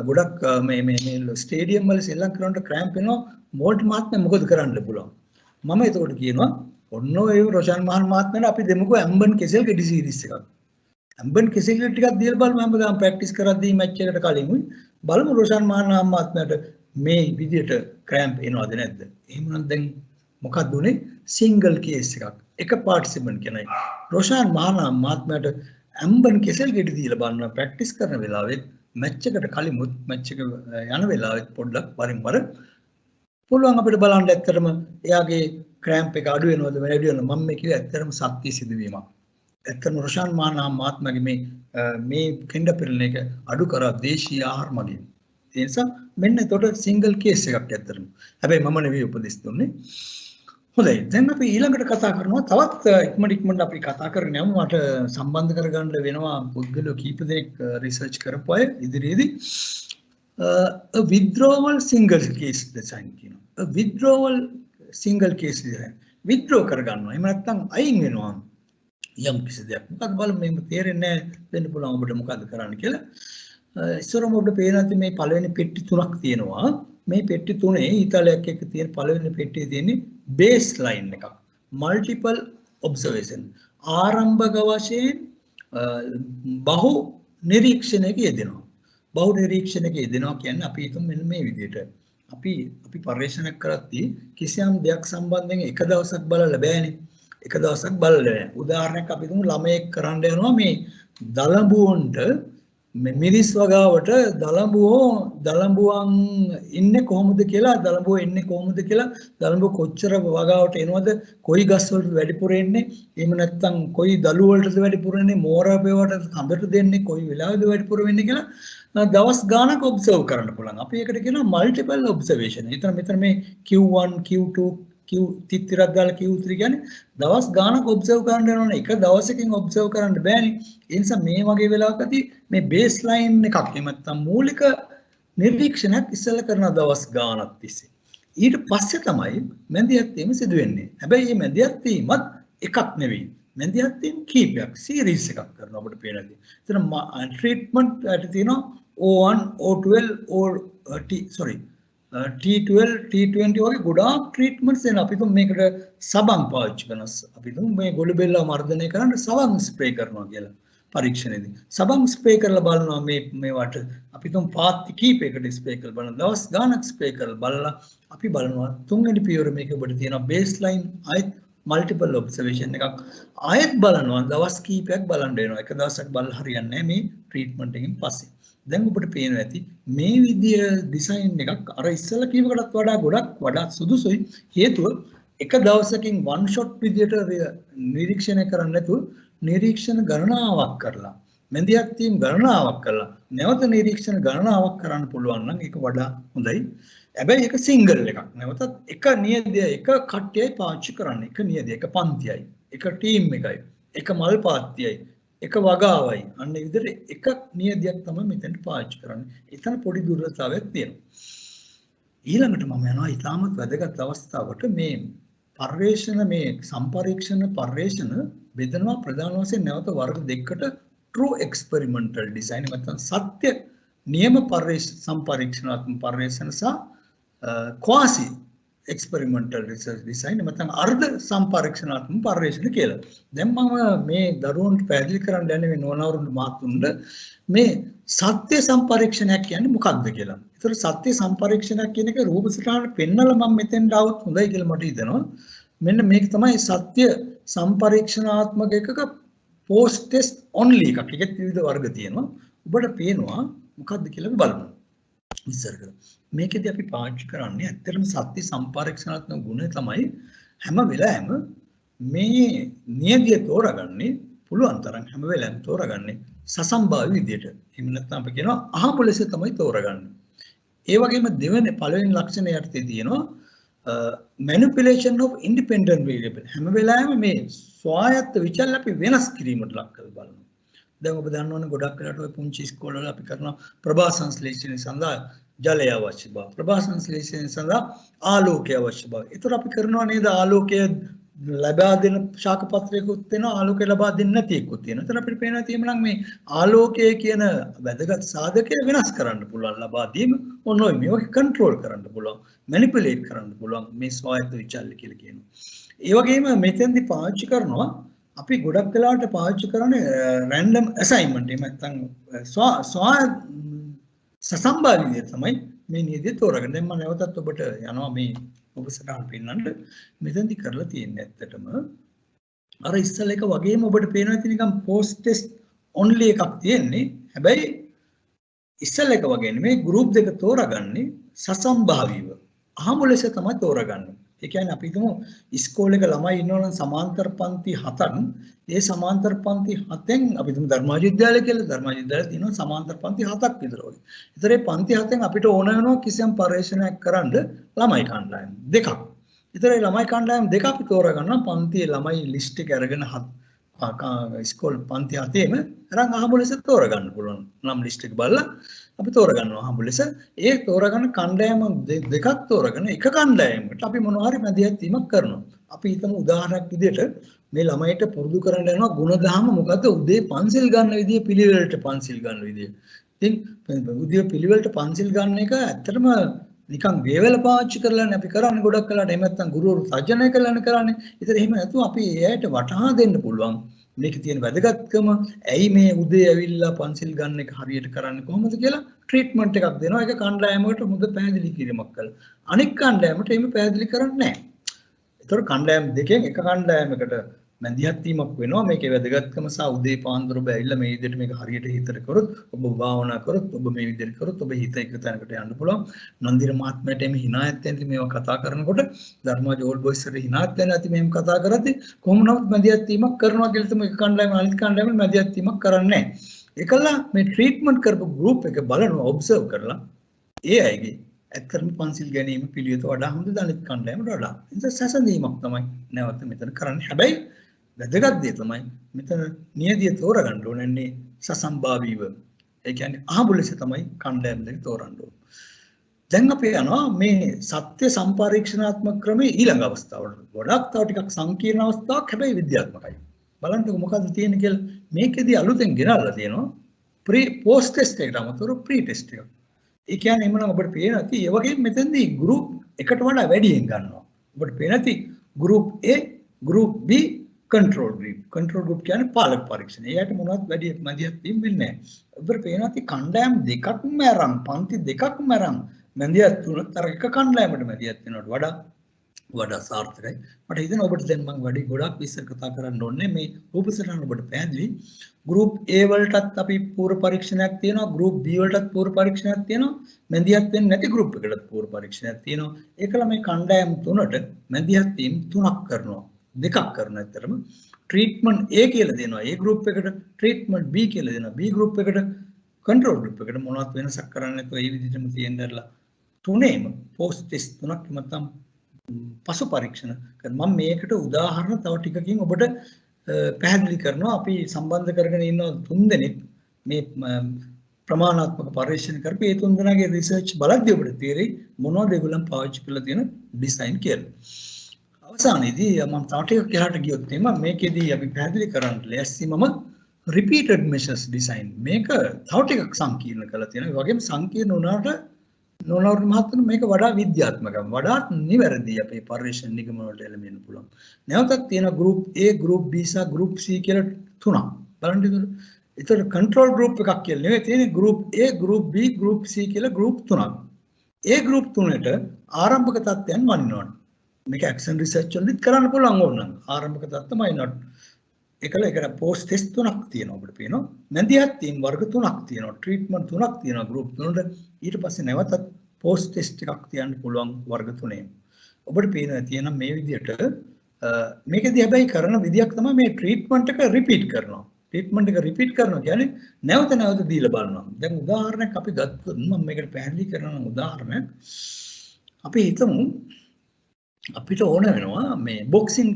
ගොඩක් මේ ස්ටේඩියම් වල සෙල්ලම් කරනකොට ක්‍රෑම්ප් වෙනවා. වෝල්ටර් මහත්මයා මොකද කරන්න පුළුවන්? මම එතකොට කියනවා ඔන්න ඔය රොෂාන් මහත්මයාට අපි දෙමුකෝ ඇම්බන් කෙසෙල් ගෙඩි සීරීස් එකක්. ඇම්බන් කෙසෙල් ටිකක් දීලා බලමු හැමදාම ප්‍රැක්ටිස් කරද්දී මැච් එකට කලින් බලමු රොෂාන් මහත්මයාට මේ විදියට ක්‍රෑම්ප් එනවද නැද්ද? එහෙමනම් දැන් මොකක්ද උනේ? සිංගල් කේස් එකක්. එක පාර්ටිසිපන්ට් කෙනෙක් රොෂාන් මහත්මයාට ඇම්බන් කෙසෙල් ගෙඩි දීලා බලන්න ප්‍රැක්ටිස් කරන වෙලාවෙත් මැච් එකට කලිමුත් මැච් එක යන වෙලාවෙත් පොඩ්ඩක් වරින් වර පුළුවන් අපිට බලන්න ඇත්තටම එයාගේ ක්‍රෑම්ප් එක අඩු වෙනවද වැඩි වෙනවද? මම මේ කිව්වේ ඇත්තටම සත්‍ය සිදුවීමක්. ඇත්තටම රොෂාන් මහත්මයාගේ මේ කෙන්ඩ පෙරලන එක අඩු කරා දේශීය ආහාර මගින්. ඒ නිසා මෙන්න එතකොට සිංගල් කේස් එකක් ඇත්තටම. හැබැයි මම නෙවෙයි උපදෙස් දුන්නේ. හොඳයි දැන් අපි ඊළඟට කතා කරනවා තවත් ඉක්මනට අපි කතා කරගෙන යමු. මට සම්බන්ධ කරගන්න වෙනවා පුද්ගලයෝ කීප දෙනෙක් රිසර්ච් කරපු අය ඉදිරියේදී withdrawal single case design කියනවා. withdrawal single case design withdraw කරගන්නවා. එහෙම නැත්නම් අයින් වෙනවා යම් කිසි දෙයක්. මොකක්ද බලමු මේක තේරෙන්නේ නැහැ වෙන්න පුළුවන් ඔබට මොකද්ද කරන්න කියලා. ඉස්සරම ඔබට පේනවා මේ පළවෙනි පෙට්ටි තුනක් තියෙනවා. මේ පෙට්ටි තුනේ ඊතලයක් එක්ක තියෙන පළවෙනි පෙට්ටියේ තියෙන්නේ බේස් ලයින් එකක්. Multiple observation. ආරම්භක වශයෙන් බහු නිරීක්ෂණයක යෙදෙනවා. බහු නිරීක්ෂණයක යෙදෙනවා කියන්නේ අපි හිතමු මෙන්න මේ විදිහට. අපි පරිශීලනයක් කරද්දී කිසියම් දෙයක් සම්බන්ධයෙන් එක දවසක් බලලා බෑනේ. එක දවසක් බලලා නැහැ. උදාහරණයක් අපි හිතමු ළමයෙක් කරන්න යනවා මේ දලඹුවන්ට මිරිස් වගාවට දලඹුවන් ඉන්නේ කොහොමද කියලා දලඹුව එන්නේ කොහොමද කියලා දලඹුව කොච්චර වගාවට එනවද කොයි ගස් වලට වැඩිපුර එන්නේ එහෙම නැත්නම් කොයි දළු වලටද වැඩිපුර එන්නේ මෝරාපේවට කඳට දෙන්නේ කොයි වෙලාවෙද වැඩිපුර වෙන්නේ කියලා දවස් ගානක් ඔබ්සර්ව් කරන්න පුළුවන්. අපි ඒකට කියනවා මල්ටිපල් ඔබ්සර්වේෂන්. මෙතන මේ Q1 Q2 තිත්තිරක් දාලා Q3 කියන්නේ දවස් ගාණක් ඔබ්සර්ව් කරන්න වෙනවනේ. එක දවසකින් ඔබ්සර්ව් කරන්න බෑනේ. ඒ නිසා මේ වගේ වෙලාවකදී මේ බේස් ලයින් එකක් එහෙම නැත්නම් මූලික නිරීක්ෂණයක් ඉස්සෙල්ලා කරන දවස් ගාණක් තිස්සේ. ඊට පස්සේ තමයි මැදිහත් වීම සිදු වෙන්නේ. හැබැයි මේ මැදිහත් වීමත් එකක් නෙවෙයි. මැදිහත් වීම කීපයක් සීරීස් එකක් කරනවා අපිට පේනදී. එතන ට්‍රීට්මන්ට් ඇට තියෙනවා O1, O12, T12, T20 වගේ ගොඩාක් ට්‍රීට්මන්ට්ස් එන අපි තුන් මේකට සබන් පාවිච්චි කරනවා. අපි තුන් මේ ගොළු බෙල්ල මර්ධනය කරන්න සබන් ස්ප්‍රේ කරනවා කියලා පරීක්ෂණයේදී. සබන් ස්ප්‍රේ කරලා බලනවා මේවට අපි තුන් පාත්ති කීපයකට ස්ප්‍රේ කරලා බලන දවස් ගාණක් ස්ප්‍රේ කරලා බලලා අපි බලනවා තුන්වෙනි පියවර මේක ඔබට තියෙනවා බේස් ලයින් ආයෙත් මල්ටිපල් ඔබ්සර්වේෂන් එකක් ආයෙත් බලනවා දවස් කීපයක් බලන්න වෙනවා. එක දවසක් බලලා හරියන්නේ නැහැ මේ ට්‍රීට්මන්ට් එකෙන් පස්සේ. දැන් ඔබට පේනවා ඇති මේ විදිය ඩිසයින් එකක් අර ඉස්සෙල්ලා කීවකටත් වඩා ගොඩක් වඩා සුදුසුයි. හේතුව එක දවසකින් වන් ෂොට් විදියට නිරීක්ෂණය කරන්න නැතුව නිරීක්ෂණ ගණනාවක් කරලා මැදිහත් වීම ගණනාවක් කරලා නැවත නිරීක්ෂණ ගණනාවක් කරන්න පුළුවන් නම් ඒක වඩා හොඳයි. හැබැයි ඒක සිංගල් එකක්. නැවතත් එක නියදිය එක කට්ටියයි පාවිච්චි කරන්නේ. එක නියදිය එක පන්තියයි. එක ටීම් එකයි. එක මල් පාත්තියයි. එක වගාවයි. අන්න ඒ විදිහට එක නියදියක් තමයි මෙතෙන්ට පාවිච්චි කරන්නේ. එතන පොඩි දුර්වලතාවයක් තියෙනවා. ඊළඟට මම යනවා ඊටමත් වැදගත් අවස්ථාවකට මේ පර්යේෂණ මේ සම්පරීක්ෂණ පර්යේෂණ බෙදනවා ප්‍රධාන වශයෙන් නැවත වර්ග දෙකකට true experimental design නැත්නම් සත්‍ය නියම සම්පරීක්ෂණාත්මක පර්යේෂණ සහ quasi experimental research design නැත්නම් අර්ධ සම්පරීක්ෂණාත්මක පර්යේෂණ කියලා. දැන් මම මේ දරුවන්ට පැහැදිලි කරන්න යන්නේ මේ නොනවරුන් මාතුන්ට මේ සත්‍ය සම්පරීක්ෂණයක් කියන්නේ මොකක්ද කියලා. ඒතර සත්‍ය සම්පරීක්ෂණයක් කියන එක රූප සටහනට පෙන්නලා මම මෙතෙන්ට આવුත් හොඳයි කියලා මට හිතෙනවා. මෙන්න මේක තමයි සත්‍ය සම්පරීක්ෂණාත්මක එකක post test only එකක්. ඒකෙත් විවිධ වර්ග තියෙනවා. ඔබට පේනවා මොකක්ද කියලා අපි බලමු. ඉස්සර කරමු. මේකෙදි අපි පාවිච්චි කරන්නේ ඇත්තටම සත්‍ය සම්පරීක්ෂණාත්මක ගුණය තමයි හැම වෙලාවෙම මේ නියදිය තෝරගන්නේ පුළුවන් තරම් හැම වෙලාවෙම තෝරගන්නේ සසම්භාවී විදියට. එහෙම නැත්නම් අපි කියනවා අහඹ ලෙස තමයි තෝරගන්නේ. ඒ වගේම දෙවෙනි පළවෙනි ලක්ෂණය යටතේ තියෙනවා manipulation of independent variable. හැම වෙලාවෙම මේ ස්වායත්ත විචල් අපි වෙනස් කිරීමට ලක් කරලා බලනවා. දැන් ඔබ දන්නවනේ ගොඩක් වෙලාවට ඔය පුංචි ඉස්කෝලවල අපි කරන ප්‍රභා සංශ්ලේෂණය සඳහා ජලය අවශ්‍ය බව. ප්‍රභා සංශ්ලේෂණය සඳහා ආලෝකය අවශ්‍ය බව. ඒතර අපි කරනවා නේද ආලෝකය ලබා දෙන ශාක පත්‍රයකුත් වෙනවා ආලෝකය ලබා දෙන්නේ නැති එකකුත් තියෙනවා. ඒතර අපිට පේනවා තියෙනවා නම් මේ ආලෝකය කියන වැදගත් සාධකය වෙනස් කරන්න පුළුවන් ලබා දීම මොනෝයි මේක කන්ට්‍රෝල් කරන්න පුළුවන් මැනිපියුලේට් කරන්න පුළුවන් මේ ස්වායත්ත විචල්්‍ය කියලා කියනවා. ඒ වගේම මෙතෙන්දි පාවිච්චි කරනවා අපි ගොඩක් වෙලාවට පාවිච්චි කරන්නේ රැන්ඩම් ඇසයින්මන්ට් එහෙම නැත්නම් සසම්භාවී විදිය තමයි මේ නියදිය තෝරගන්න. දැන් මම නැවතත් ඔබට යනවා මේ ඔබ සටහන් පෙන්නන්න. මෙතෙන්දි කරලා තියෙන්නේ ඇත්තටම අර ඉස්සල එක වගේම ඔබට පේනවා ඉතින් නිකන් post test only එකක් තියෙන්නේ. හැබැයි ඉස්සල එක වගේ නෙමෙයි group දෙක තෝරගන්නේ සසම්භාවීව. අහඹ ලෙස තමයි තෝරගන්නේ. ඒ කියන්නේ අපි හිතමු ඉස්කෝලේක ළමයි ඉන්නවනම් සමාන්තර පන්ති 7ක් ඒ සමාන්තර පන්ති 7න් අපි හිතමු ධර්මාජ විද්‍යාලය කියලා ධර්මාජ විද්‍යාලයේ තියෙනවා සමාන්තර පන්ති 7ක් විතර වගේ. ඒතර ඒ පන්ති 7න් අපිට ඕන වෙනවා කිසියම් පර්යේෂණයක් කරන්න ළමයි කණ්ඩායම් දෙකක්. ඒතර ඒ ළමයි කණ්ඩායම් දෙක අපි තෝරගන්නවා පන්තියේ ළමයි ලිස්ට් එක අරගෙන ඉස්කෝල පන්ති 7ෙම අරන් අහඹ ලෙස තෝරගන්න පුළුවන්. නම් ලිස්ට් එක බලලා අපි තෝරගන්නවා අහඹ ලෙස. ඒ තෝරගන්න කණ්ඩායම දෙකක් තෝරගෙන එක කණ්ඩායමකට අපි මොනවා හරි මැදිහත් වීමක් කරනවා. අපි හිතමු උදාහරණයක් විදිහට මේ ළමයිට පුරුදු කරන්න යනවා ගුණධර්ම මොකද්ද උදේ පන්සිල් ගන්න විදිය පිළිවෙලට පන්සිල් ගන්න විදිය. ඉතින් උදේ පිළිවෙලට පන්සිල් ගන්න එක ඇත්තටම නිකන් වේවැල පාවිච්චි කරලානේ අපි කරන්නේ ගොඩක් කලකට. එහෙම නැත්නම් ගුරුවරු සජ්ජනය කරලානේ කරන්නේ. ඒතර එහෙම නැතුව අපි එයාට වටහා දෙන්න පුළුවන්. මේක තියෙන වැදගත්කම ඇයි මේ උදේ ඇවිල්ලා පන්සිල් ගන්න එක හරියට කරන්නේ කොහොමද කියලා ට්‍රීට්මන්ට් එකක් දෙනවා. ඒක කණ්ඩායමකට හොඳ පැහැදිලි කිරීමක් කළා. අනෙක් කණ්ඩායමට එහෙම පැහැදිලි කරන්නේ නැහැ. ඒතර කණ්ඩායම් දෙකෙන් එක කණ්ඩායමකට මැදිහත් වීමක් වෙනවා. මේකේ වැදගත්කම සහ උදේ පාන්දර ඔබ ඇවිල්ලා මේ විදිහට මේක හරියට හිතට කරොත් ඔබ භාවනා කරොත් ඔබ මේ විදිහට කරොත් ඔබ හිත එක තැනකට යන්න පුළුවන්. නන්දිර මහත්මයාට එමේ හිනායත් වෙනදි මේවා කතා කරනකොට ධර්මාජ ඕල් බොයිස් වල හිනායත් වෙන ඇති මෙහෙම කතා කරද්දී කොහොම නමුත් මැදිහත් වීමක් කරනවා කියලා තමයි එක කණ්ඩායම අනිත් කණ්ඩායම මැදිහත් වීමක් කරන්නේ නැහැ. ඒකලා මේ ට්‍රීට්මන්ට් කරපු ගෲප් එක බලනවා ඔබ්සර්ව් කරලා ඒ අයගේ ඇත්තටම පන්සිල් ගැනීම පිළිවෙත වඩා හොඳ අනිත් කණ්ඩායමට වඩා. ඒක සැසඳීමක් තමයි නැවත මෙතන කරන්නේ. හැබැයි වැදගත් දේ තමයි මෙතන නියදිය තෝරගන්න ඕනේ සසම්භාවීව. ඒ කියන්නේ අහඹු ලෙස තමයි කණ්ඩායම් දෙක තෝරන්න ඕනේ. දැන් අපි යනවා මේ සත්‍ය සම්පරීක්ෂණාත්මක ක්‍රමයේ ඊළඟ අවස්ථාවට. ගොඩක් තව ටිකක් සංකීර්ණ අවස්ථාවක් හැබැයි විද්‍යාත්මකයි. බලන්නකො මොකද්ද තියෙන්නේ කියලා. මේකෙදි අලුතෙන් ගෙනල්ලා තියෙනවා පෝස්ට් ටෙස්ට් එකට අමතරව ප්‍රී ටෙස්ට් එකක්. ඒ කියන්නේ එමුනම් ඔබට පේන ඇති ඒ වගේ මෙතෙන්දී ගෲප් එකට වඩා වැඩියෙන් ගන්නවා. ඔබට පේන ඇති group A, group B, control group. Control group කියන්නේ පාලක පරීක්ෂණ. එයාට මොනවත් වැඩි මැදිහත් වීම වෙන්නේ නැහැ. ඔබට පේන ඇති කණ්ඩායම් දෙකක්ම අරන්, පන්ති දෙකක්ම අරන් මැදිහත් තුනත් අර එක කණ්ඩායමකට මැදිහත් වෙනවට වඩා සාර්ථකයි. මට හිතෙනවා ඔබට දැන් මම වැඩි ගොඩක් විස්තර කතා කරන්න ඕනේ මේ රූපසටහන ඔබට පැහැදිලි. ගෲප් A වලටත් අපි පූර්ව පරීක්ෂණයක් තියෙනවා, ගෲප් B වලටත් පූර්ව පරීක්ෂණයක් තියෙනවා, මැදිහත් වෙන්නේ නැති ගෲප් එකකටත් පූර්ව පරීක්ෂණයක් තියෙනවා. ඒකලා මේ කණ්ඩායම් තුනට මැදිහත් වීම තුනක් කරනවා. දෙකක් කරනවා ඇත්තටම. ට්‍රීට්මන්ට් A කියලා දෙනවා A ගෲප් එකට, ට්‍රීට්මන්ට් B කියලා දෙනවා B ගෲප් එකට, කන්ට්‍රෝල් ගෲප් එකට මොනවත් වෙනසක් කරන්නේ නැතුව මේ විදිහටම තියෙන්නදලා තුනේම පෝස්ට් ටෙස්ට් තුනක් නැත්නම් පසු පරීක්ෂණ කරනවා. මම මේකට උදාහරණ තව ටිකකින් ඔබට පැහැදිලි කරනවා. අපි සම්බන්ධ කරගෙන ඉන්න තුන් දෙනෙක් මේ ප්‍රමාණාත්මක පරීක්ෂණ කරපු ඒ තුන් දෙනාගේ රිසර්ච් බලද්දී ඔබට තේරෙයි මොනවද ඒගොල්ලන් පාවිච්චි කරලා තියෙන ඩිසයින් කියලා. අවසානයේදී මම තව ටිකක් එහාට ගියොත් මේකෙදී අපි පැහැදිලි කරන්න ලෑස්ති මම repeated measures design මේක තව ටිකක් සංකීර්ණ කරලා තියෙනවා. ඒ වගේම සංකීර්ණ වුණාට නොනවර මහත්තුනේ මේක වඩා විද්‍යාත්මකයි. වඩාත් නිවැරදි අපේ පරිශ්‍රණ නිගමන වලට එළඹෙන්න පුළුවන්. නැවතත් තියෙන group A, group B සහ group C කියලා තුනක්. බලන්න ඉතින්. ඒතර control group එකක් කියලා නෙවෙයි තියෙන්නේ group A, group B, group C කියලා group තුනක්. ඒ group තුනට ආරම්භක තත්ත්වයන් වනිනවා. මේක action research වලදීත් කරන්න පුළුවන් ඕනනම්. ආරම්භක තත්ත්වමයි not. ඒකල ඒකට post test තුනක් තියෙනවා අපිට පේනවා. මැදිහත් තීම් වර්ග තුනක් තියෙනවා. treatment තුනක් තියෙනවා group තුනට. ඊට පස්සේ නැවතත් post test එකක් තියන්න පුළුවන් වර්ග තුනේ. ඔබට පේනවා තියෙනවා මේ විදිහට මේකදී හැබැයි කරන විදියක් තමයි මේ treatment එක repeat කරනවා. treatment එක repeat කරනවා කියන්නේ නැවත නැවත දීලා බලනවා. දැන් උදාහරණයක් අපි ගත්තොත් මම මේකට පැහැදිලි කරන උදාහරණයක් අපි හිතමු අපිට ඕන වෙනවා මේ බොක්සින්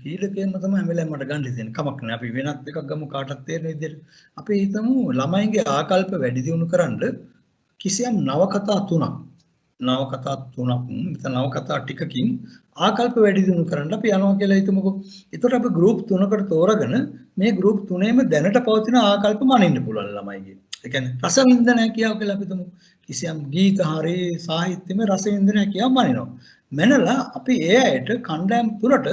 කීලකේම තමයි හැම වෙලාවෙම මට ගන්න තියෙන කමක් නෑ. අපි වෙනත් එකක් ගමු කාටත් තේරෙන විදිහට. අපි හිතමු ළමයින්ගේ ආකල්ප වැඩි දියුණු කරන්න කිසියම් නවකතා තුනක් මෙතන නවකතා ටිකකින් ආකල්ප වැඩි දියුණු කරන්න අපි යනවා කියලා හිතමුකෝ. ඒතකොට අපි ගෲප් තුනකට තෝරගෙන මේ ගෲප් තුනේම දැනට පවතින ආකල්ප මනින්න පුළුවන් ළමයිගේ. ඒ කියන්නේ රසවින්දනය කියව කියලා අපි හිතමු. කිසියම් ගීත හරි සාහිත්‍යමය රසවින්දනය කියව මනිනවා. මනලා අපි ඒ අයට කණ්ඩායම් තුනට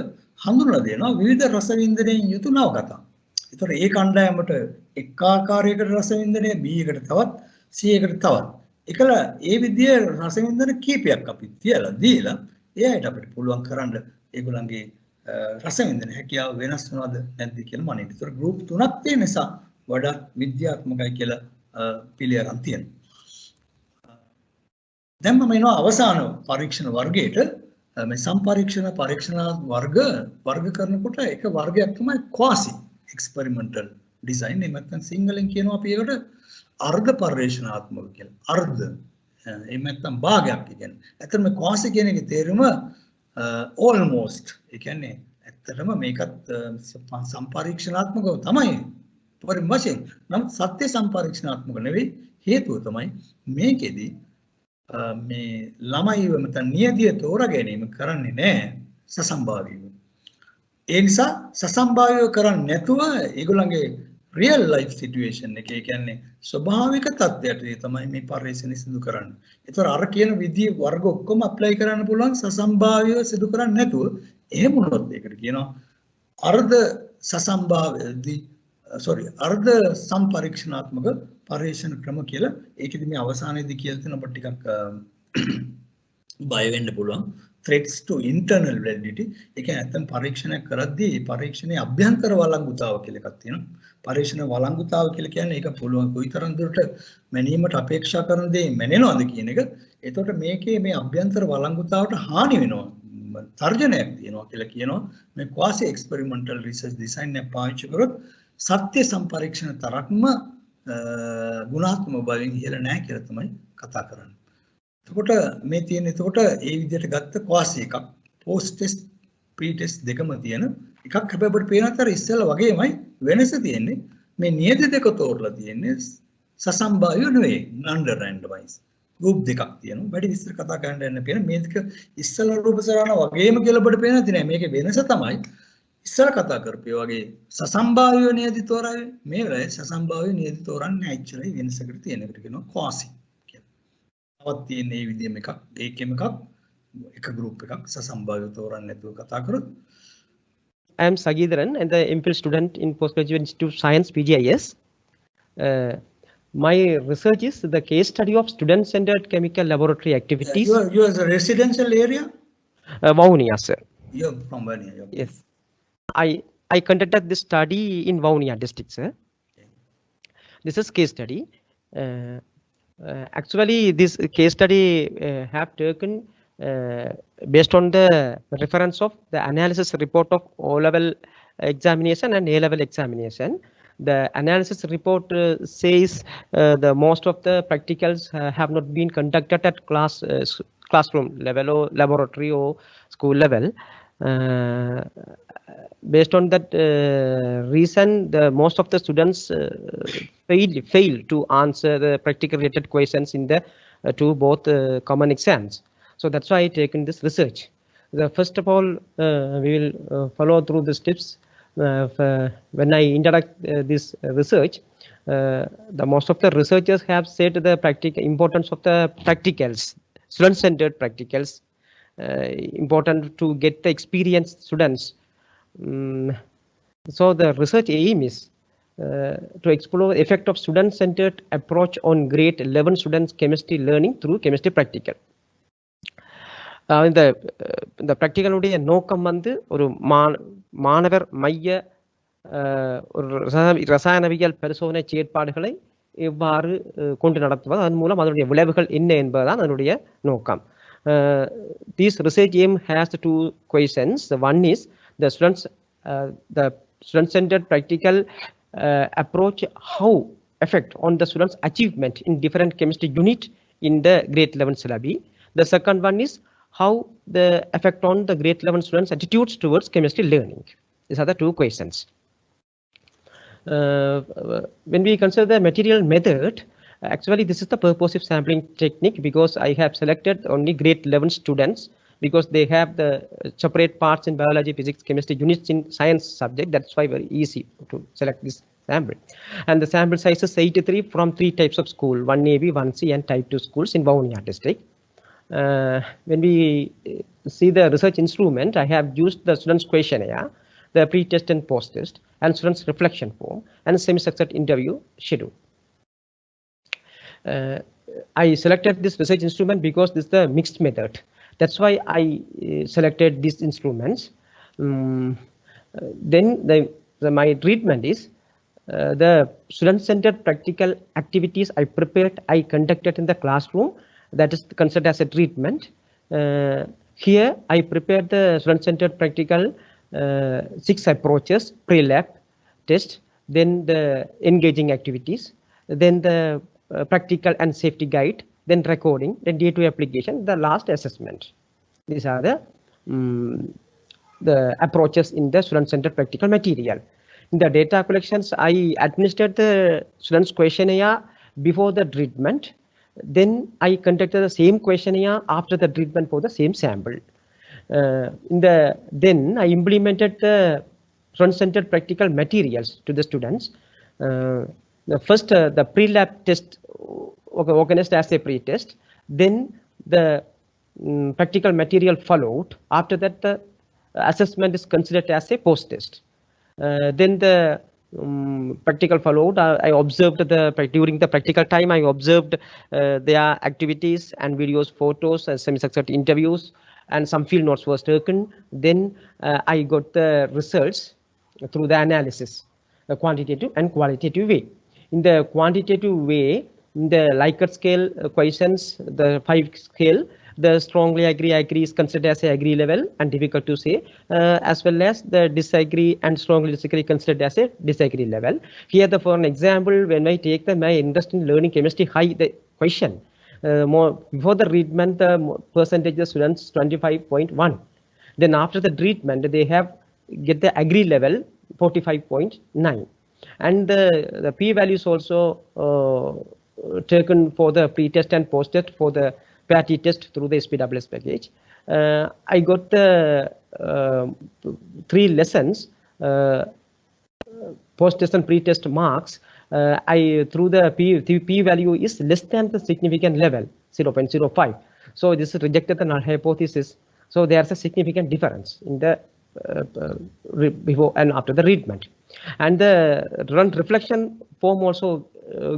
හඳුන්වලා දෙනවා විවිධ රසවින්දනයෙන් යුතු නවකතා. ඒතකොට ඒ කණ්ඩායමට එක් ආකාරයකට රසවින්දනය B එකට තවත් C එකට තවත්. ඒකල ඒ විදිහේ රසවින්දන කීපයක් අපි තියලා දීලා ඒ අයට අපිට පුළුවන් කරන්න ඒගොල්ලන්ගේ රසවින්දන හැකියාව වෙනස් වෙනවද නැද්ද කියලා මනින්න. ඒතකොට ගෲප් තුනක් තියෙන නිසා වඩා විද්‍යාත්මකයි කියලා පිළිඅරන් තියෙනවා. දැන් මම එනවා අවසාන පරීක්ෂණ වර්ගයට. මේ සම්පරීක්ෂණ පරීක්ෂණ වර්ග කරනකොට එක වර්ගයක් තමයි quasi experimental design. එහෙම නැත්නම් සිංහලෙන් කියනවා අපි ඒකට අර්ධ පර්යේෂණාත්මක කියලා. අර්ධ එහෙම නැත්නම් භාගයක් කියන්නේ. ඇත්තටම quasi කියන එකේ තේරුම almost. ඒ කියන්නේ ඇත්තටම මේකත් සම්පරීක්ෂණාත්මකව තමයි පරිමශයෙන්. නමුත් සත්‍ය සම්පරීක්ෂණාත්මක නෙවෙයි. හේතුව තමයි මේකෙදි මේ ළමයිව මත නියදිය තෝරා ගැනීම කරන්නේ නැහැ සසම්භාවීව. ඒ නිසා සසම්භාවීව කරන්නේ නැතුව ඒගොල්ලන්ගේ real life situation එක ඒ කියන්නේ ස්වභාවික තත්ත්වයට තමයි මේ පරිශ්‍රණය සිදු කරන්නේ. ඒතර අර කියන විදිහේ වර්ග ඔක්කොම apply කරන්න පුළුවන් සසම්භාවීව සිදු කරන්නේ නැතුව එහෙම වුණොත් ඒකට කියනවා අර්ධ සසම්භාවීදී අර්ධ සම්පරීක්ෂණාත්මක පරීක්ෂණ ක්‍රම කියලා. ඒකෙදි මේ අවසානයේදී කියලා තියෙන අපිට ටිකක් බය වෙන්න පුළුවන්. threats to internal validity. ඒ කියන්නේ නැත්තම් පරීක්ෂණයක් කරද්දී පරීක්ෂණයේ අභ්‍යන්තර වළංගුතාව කියලා එකක් තියෙනවා. පරීක්ෂණ වළංගුතාව කියලා කියන්නේ ඒක පුළුවන් කොයිතරම් දුරට මැනීමට අපේක්ෂා කරන දේ මැනෙනවද කියන එක. එතකොට මේකේ මේ අභ්‍යන්තර වළංගුතාවට හානි වෙනවා. තර්ජනයක් තියෙනවා කියලා කියනවා. මේ quasi experimental research design එක පාවිච්චි කරොත් සත්‍ය සම්පරීක්ෂණ තරක්ම ගුණාත්මක බවින් ඉහළ නැහැ කියලා තමයි කතා කරන්නේ. එතකොට මේ තියෙන එතකොට ඒ විදිහට ගත්ත ක්වාසි එකක් post test pre test දෙකම තියෙන එකක්. හැබැයි අපිට පේන අතර ඉස්සෙල්ලා වගේමයි වෙනස තියෙන්නේ මේ නියත දෙක තෝරලා තියෙන්නේ සසම්බායු නෙවෙයි non randomized group දෙකක් තියෙනවා. වැඩි විස්තර කතා කරන්න යන්න පේන මේ දෙක ඉස්සෙල්ලා රූප සරණ වගේම කියලා අපිට පේන තියෙනවා. මේකේ වෙනස තමයි ඉස්සර කතා කරපේ වගේ සසම්භාව්‍ය නියති තෝරාවේ මේ වෙලාවේ සසම්භාව්‍ය නියති තෝරන්නේ ඇක්චුලි වෙනසකට තියෙන එකට කියනවා ක්වාසි කියලා. තවත් තියෙන මේ විදිහම එකක් ඒකෙම එකක් එක ගෲප් එකක් සසම්භාව්‍ය තෝරන්නේ නැතුව කතා කරොත්. I am Sagidharan and the MPhil student in Postgraduate Institute of Science PGIS. My research is the case study of student-centered chemical laboratory activities. You are a residential area? Vaunia, sir. You are from Vaunia. Yes. I conducted this study in Vaunia district, sir. This is case study. Actually, this case study have taken based on the reference of the analysis report of O-level examination and A-level examination. The analysis report says the most of the practicals have not been conducted at classroom level or laboratory or school level. Based on that reason, most of the students fail to answer the practical related questions in the both common exams. So that's why I taken this research. First of all, we will follow through the steps. When I introduce this research, the most of the researchers have said the importance of the practicals, student-centered practicals, important to get the experienced students. So the research aim is to explore the effect of student-centered approach on grade 11 students chemistry learning through chemistry practical. இந்த ப்ராக்டிக்கலுடைய நோக்கம் வந்து ஒரு மாணவர் மைய ஒரு ரசாயனவியல் பரிசோதனை செயற்பாடுகளை எவ்வாறு கொண்டு நடத்துவது, அதன் மூலம் அதனுடைய விளைவுகள் என்ன என்பதுதான் அதனுடைய நோக்கம். This research aim has two questions. One is the student-centered practical approach, how effect on the students' achievement in different chemistry unit in the grade 11 syllabi. The second one is how the effect on the grade 11 students' attitudes towards chemistry learning. These are the two questions. When we consider the material method, actually this is the purposive sampling technique, because I have selected only grade 11 students because they have the separate parts in biology, physics, chemistry units in science subject. That's why very easy to select this sample. And the sample size is 83 from 3 types of school, 1AB, 1C and type 2 schools in Vaunia district. When we see the research instrument, I have used the students' questionnaire, the pre-test and post-test, and students' reflection form, and semi-structured interview schedule. I selected this research instrument because this is the mixed method. That's why I selected these instruments. Then my treatment is the student-centered practical activities I conducted in the classroom. That is considered as a treatment. Here I prepared the student-centered practical 6 approaches: pre-lab test, then the engaging activities, then the practical and safety guide, then recording, then day-to-day application, the last assessment. These are the approaches in the student-centered practical material. In the data collections, I administered the students' questionnaire before the treatment. Then I conducted the same questionnaire after the treatment for the same sample. Then I implemented the student-centered practical materials to the students. The first, the pre-lab test organized as a pre-test. Then the practical material followed. After that, the assessment is considered as a post-test. Then the practical followed. I observed during the practical time, I observed their activities and videos, photos, semi-structured interviews, and some field notes was taken. Then I got the results through the analysis, the quantitative and qualitative way. In the quantitative way, in the Likert scale questions, the 5 scale, the strongly agree is considered as a agree level and difficult to say, as well as the disagree and strongly disagree considered as a disagree level. Here, for an example, when I take my interest in learning chemistry high, the question, more before the treatment, the percentage of students 25.1. Then after the treatment, they have get the agree level 45.9, and the p values also taken for the pre-test and post-test for the PATI test through the SPWS package. I got the 3 lessons. Post-test and pre-test marks, I through the p value is less than the significant level 0.05. So this rejected the null hypothesis. So there's a significant difference in the before and after the treatment. And the reflection form also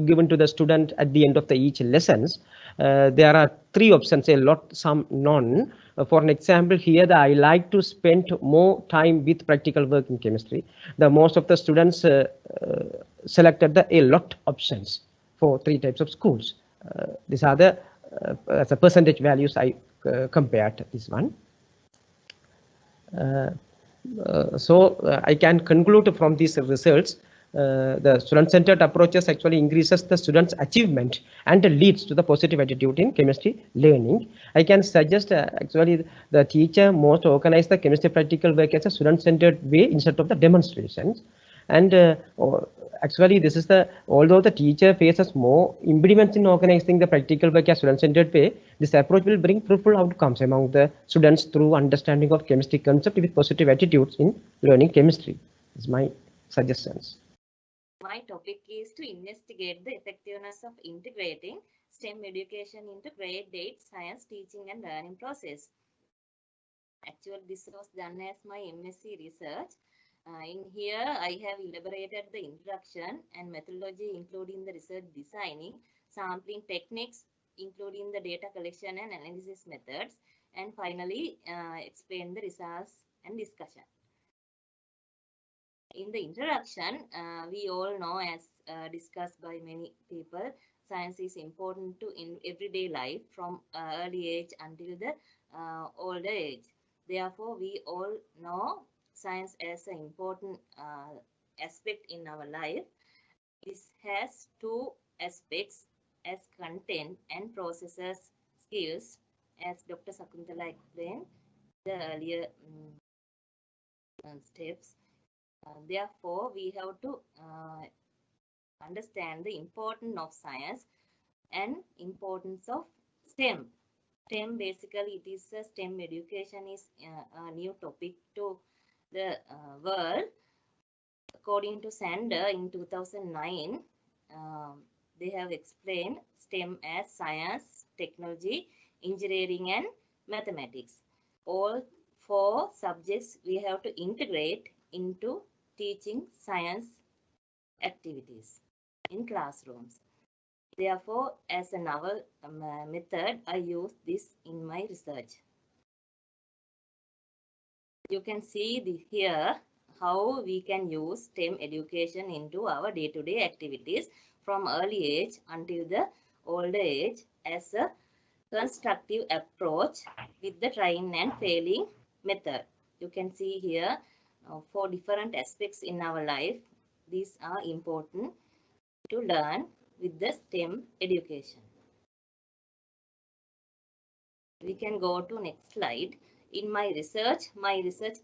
given to the student at the end of the each lessons. There are 3 options: a lot, some, none. For an example, here I like to spend more time with practical work in chemistry. The most of the students selected the a lot options for 3 types of schools. These are the as a percentage values I compared this one. I can conclude from these results, the student-centered approaches actually increases the students' achievement and leads to the positive attitude in chemistry learning. I can suggest actually the teacher most organize the chemistry practical work as a student-centered way instead of the demonstrations. And actually this is the, although the teacher faces more impediments in organizing the practical work as student-centered way, this approach will bring fruitful outcomes among the students through understanding of chemistry concept with positive attitudes in learning chemistry. This is my suggestions. My topic is to investigate the effectiveness of integrating STEM education into grade 8 science teaching and learning process. Actually, this was done as my MSc research. In here, I have elaborated the introduction and methodology, including the research designing, sampling techniques, including the data collection and analysis methods, and finally, explain the results and discussion. In the introduction, we all know, as discussed by many people, science is important to in everyday life from early age until the older age. Therefore, we all know science as an important aspect in our life. This has 2 aspects as content and processes skills, as Dr. Sakuntala explained the earlier steps. Therefore, we have to understand the importance of science and importance of STEM. STEM, basically, it is a STEM education is a new topic to the world. According to Sander in 2009, they have explained STEM as science, technology, engineering and mathematics. All 4 subjects we have to integrate into teaching science activities in classrooms. Therefore, as a novel method, I use this in my research. You can see here how we can use STEM education into our day-to-day activities from early age until the older age as a constructive approach with the trying and failing method. You can see here 4 different aspects in our life. These are important to learn with the STEM education. We can go to next slide. In my research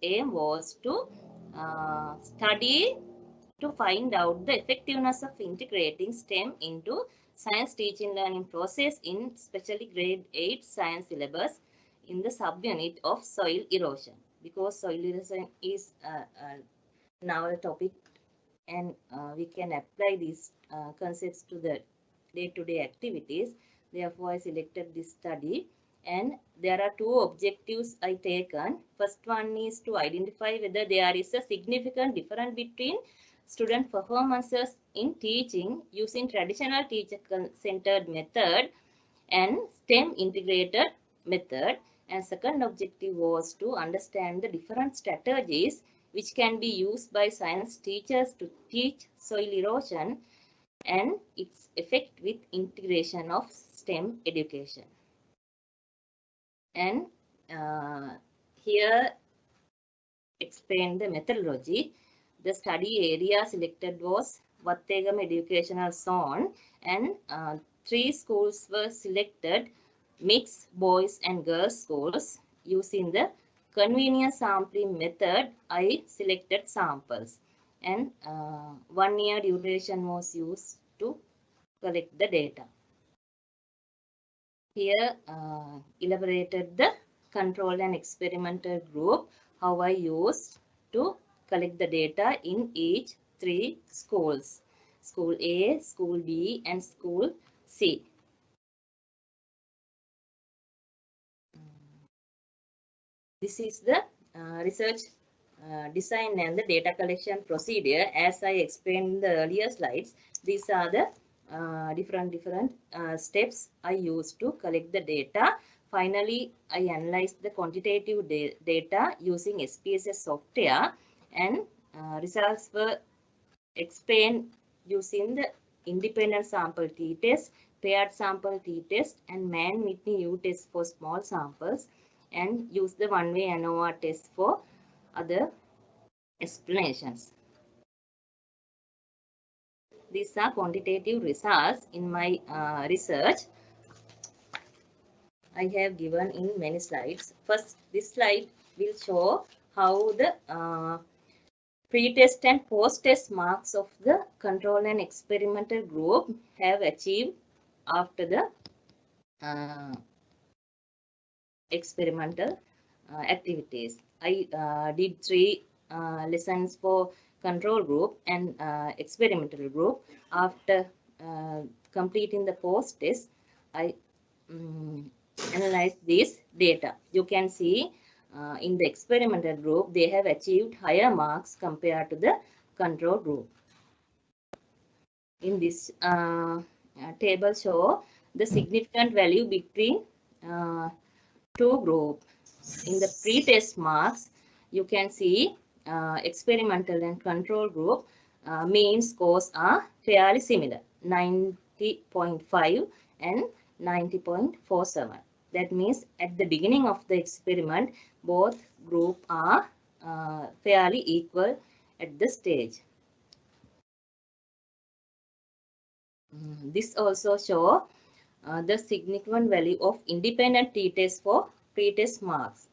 aim was to study to find out the effectiveness of integrating STEM into science teaching learning process in especially grade 8 science syllabus in the subunit of soil erosion, because soil erosion is now a topic and we can apply these concepts to the day-to-day activities. Therefore, I selected this study. And there are 2 objectives I taken. First one is to identify whether there is a significant difference between student performances in teaching using traditional teacher-centered method and STEM integrated method. And second objective was to understand the different strategies which can be used by science teachers to teach soil erosion and its effect with integration of STEM education. And here explain the methodology. The study area selected was Wattegama Educational Zone and 3 schools were selected, mixed boys and girls schools. Using the convenient sampling method, I selected samples, and 1 year duration was used to collect the data. Here elaborated the control and experimental group, how I used to collect the data in each 3 schools. School A, School B and School C. This is the research design and the data collection procedure. As I explained in the earlier slides, these are the different steps I used to collect the data. Finally, I analyzed the quantitative data using SPSS software, and results were explained using the independent sample t-test, paired sample t-test, and Mann-Whitney U-test for small samples, and use the one-way ANOVA test for other explanations. These are quantitative results in my research. I have given in many slides. First, this slide will show how the pre-test and post-test marks of the control and experimental group have achieved after the experimental activities. I did 3 lessons for control group and experimental group. After completing the post-test, I analyzed this data. You can see in the experimental group, they have achieved higher marks compared to the control group. In this table show the significant value between 2 groups. In the pre-test marks, you can see experimental and control group mean scores are fairly similar, 90.5 and 90.47. That means at the beginning of the experiment, both groups are fairly equal at the stage. This also shows the significant value of independent t-test for pre-test marks.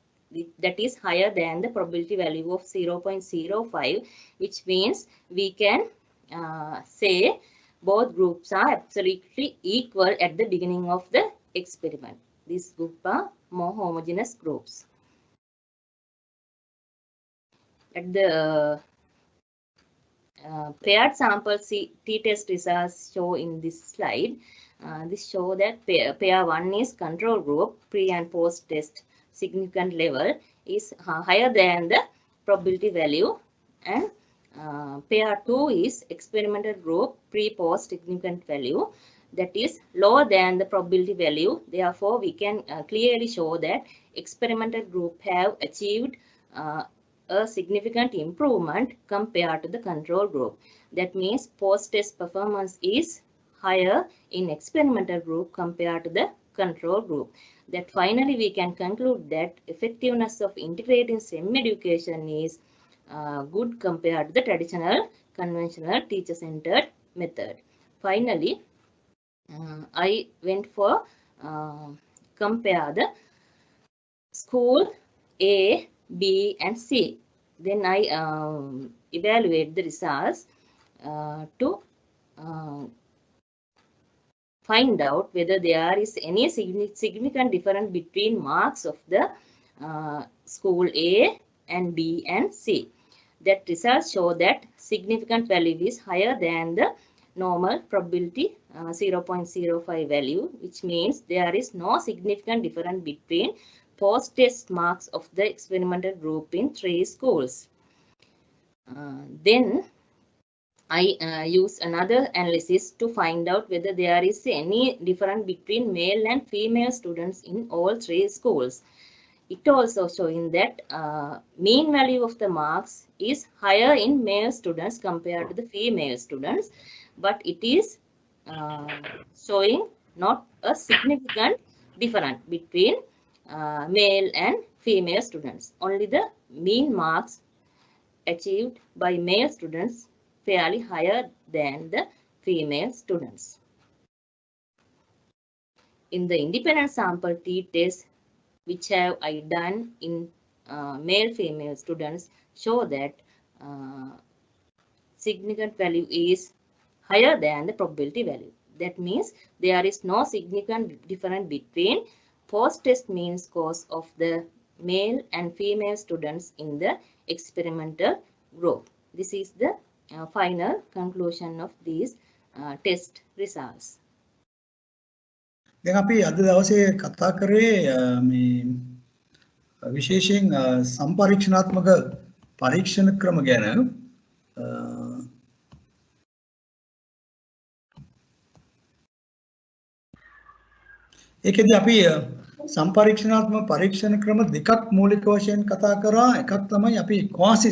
That is higher than the probability value of 0.05, which means we can say both groups are absolutely equal at the beginning of the experiment. These groups are more homogeneous groups. At the paired sample t-test results show in this slide. This show that pair 1 is control group, pre and post test significant level is higher than the probability value, and pair 2 is experimental group, pre-post significant value, that is lower than the probability value. Therefore, we can clearly show that experimental group have achieved a significant improvement compared to the control group. That means post-test performance is higher in experimental group compared to the control group. That finally we can conclude that effectiveness of integrating STEM education is good compared to the traditional conventional teacher-centered method. Finally, I went for compare the school A, B and C. Then I evaluate the results to find out whether there is any significant difference between marks of the school A and B and C. That results show that significant value is higher than the normal probability 0.05 value, which means there is no significant difference between post-test marks of the experimental group in 3 schools. Then I use another analysis to find out whether there is any difference between male and female students in all 3 schools. It also showing that mean value of the marks is higher in male students compared to the female students, but it is showing not a significant difference between male and female students. Only the mean marks achieved by male students fairly higher than the female students. in the independent sample t-test, which have I done in male-female students, show that significant value is higher than the probability value. That means there is no significant difference between post-test mean scores of the male and female students in the experimental group. This is the final conclusion of these test results. දැන් අපි අද දවසේ කතා කරේ මේ විශේෂයෙන් සම්පරීක්ෂණාත්මක පරීක්ෂණ ක්‍රම ගැන. ඒකෙදි අපි සම්පරීක්ෂණාත්මක පරීක්ෂණ ක්‍රම දෙකක් මූලික වශයෙන් කතා කරා. එකක් තමයි අපි quasi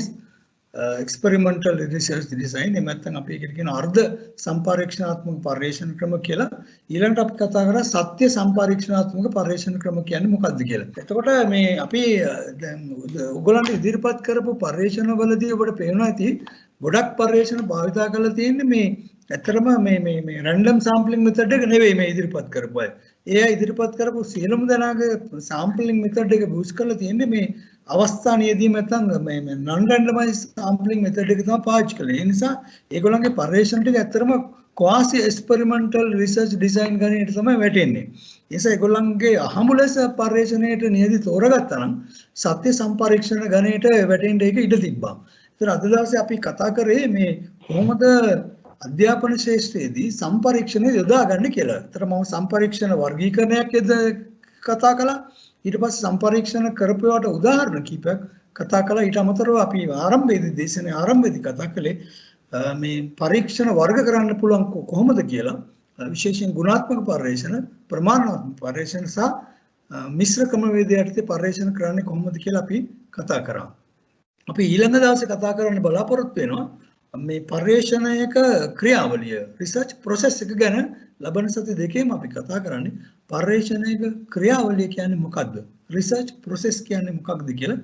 experimental research design. එහෙම නැත්නම් අපි ඒකට කියන අර්ධ සම්පරීක්ෂණාත්මක පරීක්ෂණ ක්‍රම කියලා. ඊළඟට අපි කතා කරා සත්‍ය සම්පරීක්ෂණාත්මක පරීක්ෂණ ක්‍රම කියන්නේ මොකක්ද කියලා. එතකොට මේ අපි දැන් ඔයගොල්ලන්ට ඉදිරිපත් කරපු පරීක්ෂණවලදී ඔබට පේනවා ඇති ගොඩක් පරීක්ෂණ භාවිතා කරලා තියෙන්නේ මේ ඇත්තටම මේ random sampling method එක නෙවෙයි මේ ඉදිරිපත් කරපු අය. ඒ ඉදිරිපත් කරපු සියලුම දෙනාගේ sampling method එක use කරලා තියෙන්නේ මේ අවස්ථානියදී නැත්නම් මේ non randomized sampling method එක තමයි පාවිච්චි කළේ. ඒ නිසා ඒගොල්ලන්ගේ පරීක්ෂණ ටික ඇත්තටම quasi experimental research design ගණයට තමයි වැටෙන්නේ. ඒ නිසා ඒගොල්ලන්ගේ අහමු ලෙස පරීක්ෂණයට නියදි තෝරගත්තා නම් සත්‍ය සම්පරීක්ෂණ ගණයට වැටෙන්න ඒක ඉඩ තිබ්බා. ඒතර අද දවසේ අපි කතා කරේ මේ කොහොමද අධ්‍යාපන ශාස්ත්‍රයේදී සම්පරීක්ෂණ යොදා ගන්න කියලා. ඒතර මම සම්පරීක්ෂණ වර්ගීකරණයක් කතා කළා. ඊට පස්සේ සම්පරීක්ෂණ කරපුවාට උදාහරණ කීපයක් කතා කළා. ඊට අමතරව අපි ආරම්භයේදී දේශනේ ආරම්භයේදී කතා කළේ මේ පරීක්ෂණ වර්ග කරන්න පුළුවන් කොහොමද කියලා. විශේෂයෙන් ගුණාත්මක පරීක්ෂණ, ප්‍රමාණාත්මක පරීක්ෂණ සහ මිශ්‍ර ක්‍රමවේදය යටතේ පරීක්ෂණ කරන්නේ කොහොමද කියලා අපි කතා කරා. අපි ඊළඟ දවසේ කතා කරන්න බලාපොරොත්තු වෙනවා මේ පර්යේෂණයක ක්‍රියාවලිය රිසර්ච් ප්‍රොසෙස් එක ගැන. ලබන සති දෙකේම අපි කතා කරන්නේ පර්යේෂණයක ක්‍රියාවලිය කියන්නේ මොකක්ද, රිසර්ච් ප්‍රොසෙස් කියන්නේ මොකක්ද කියලා.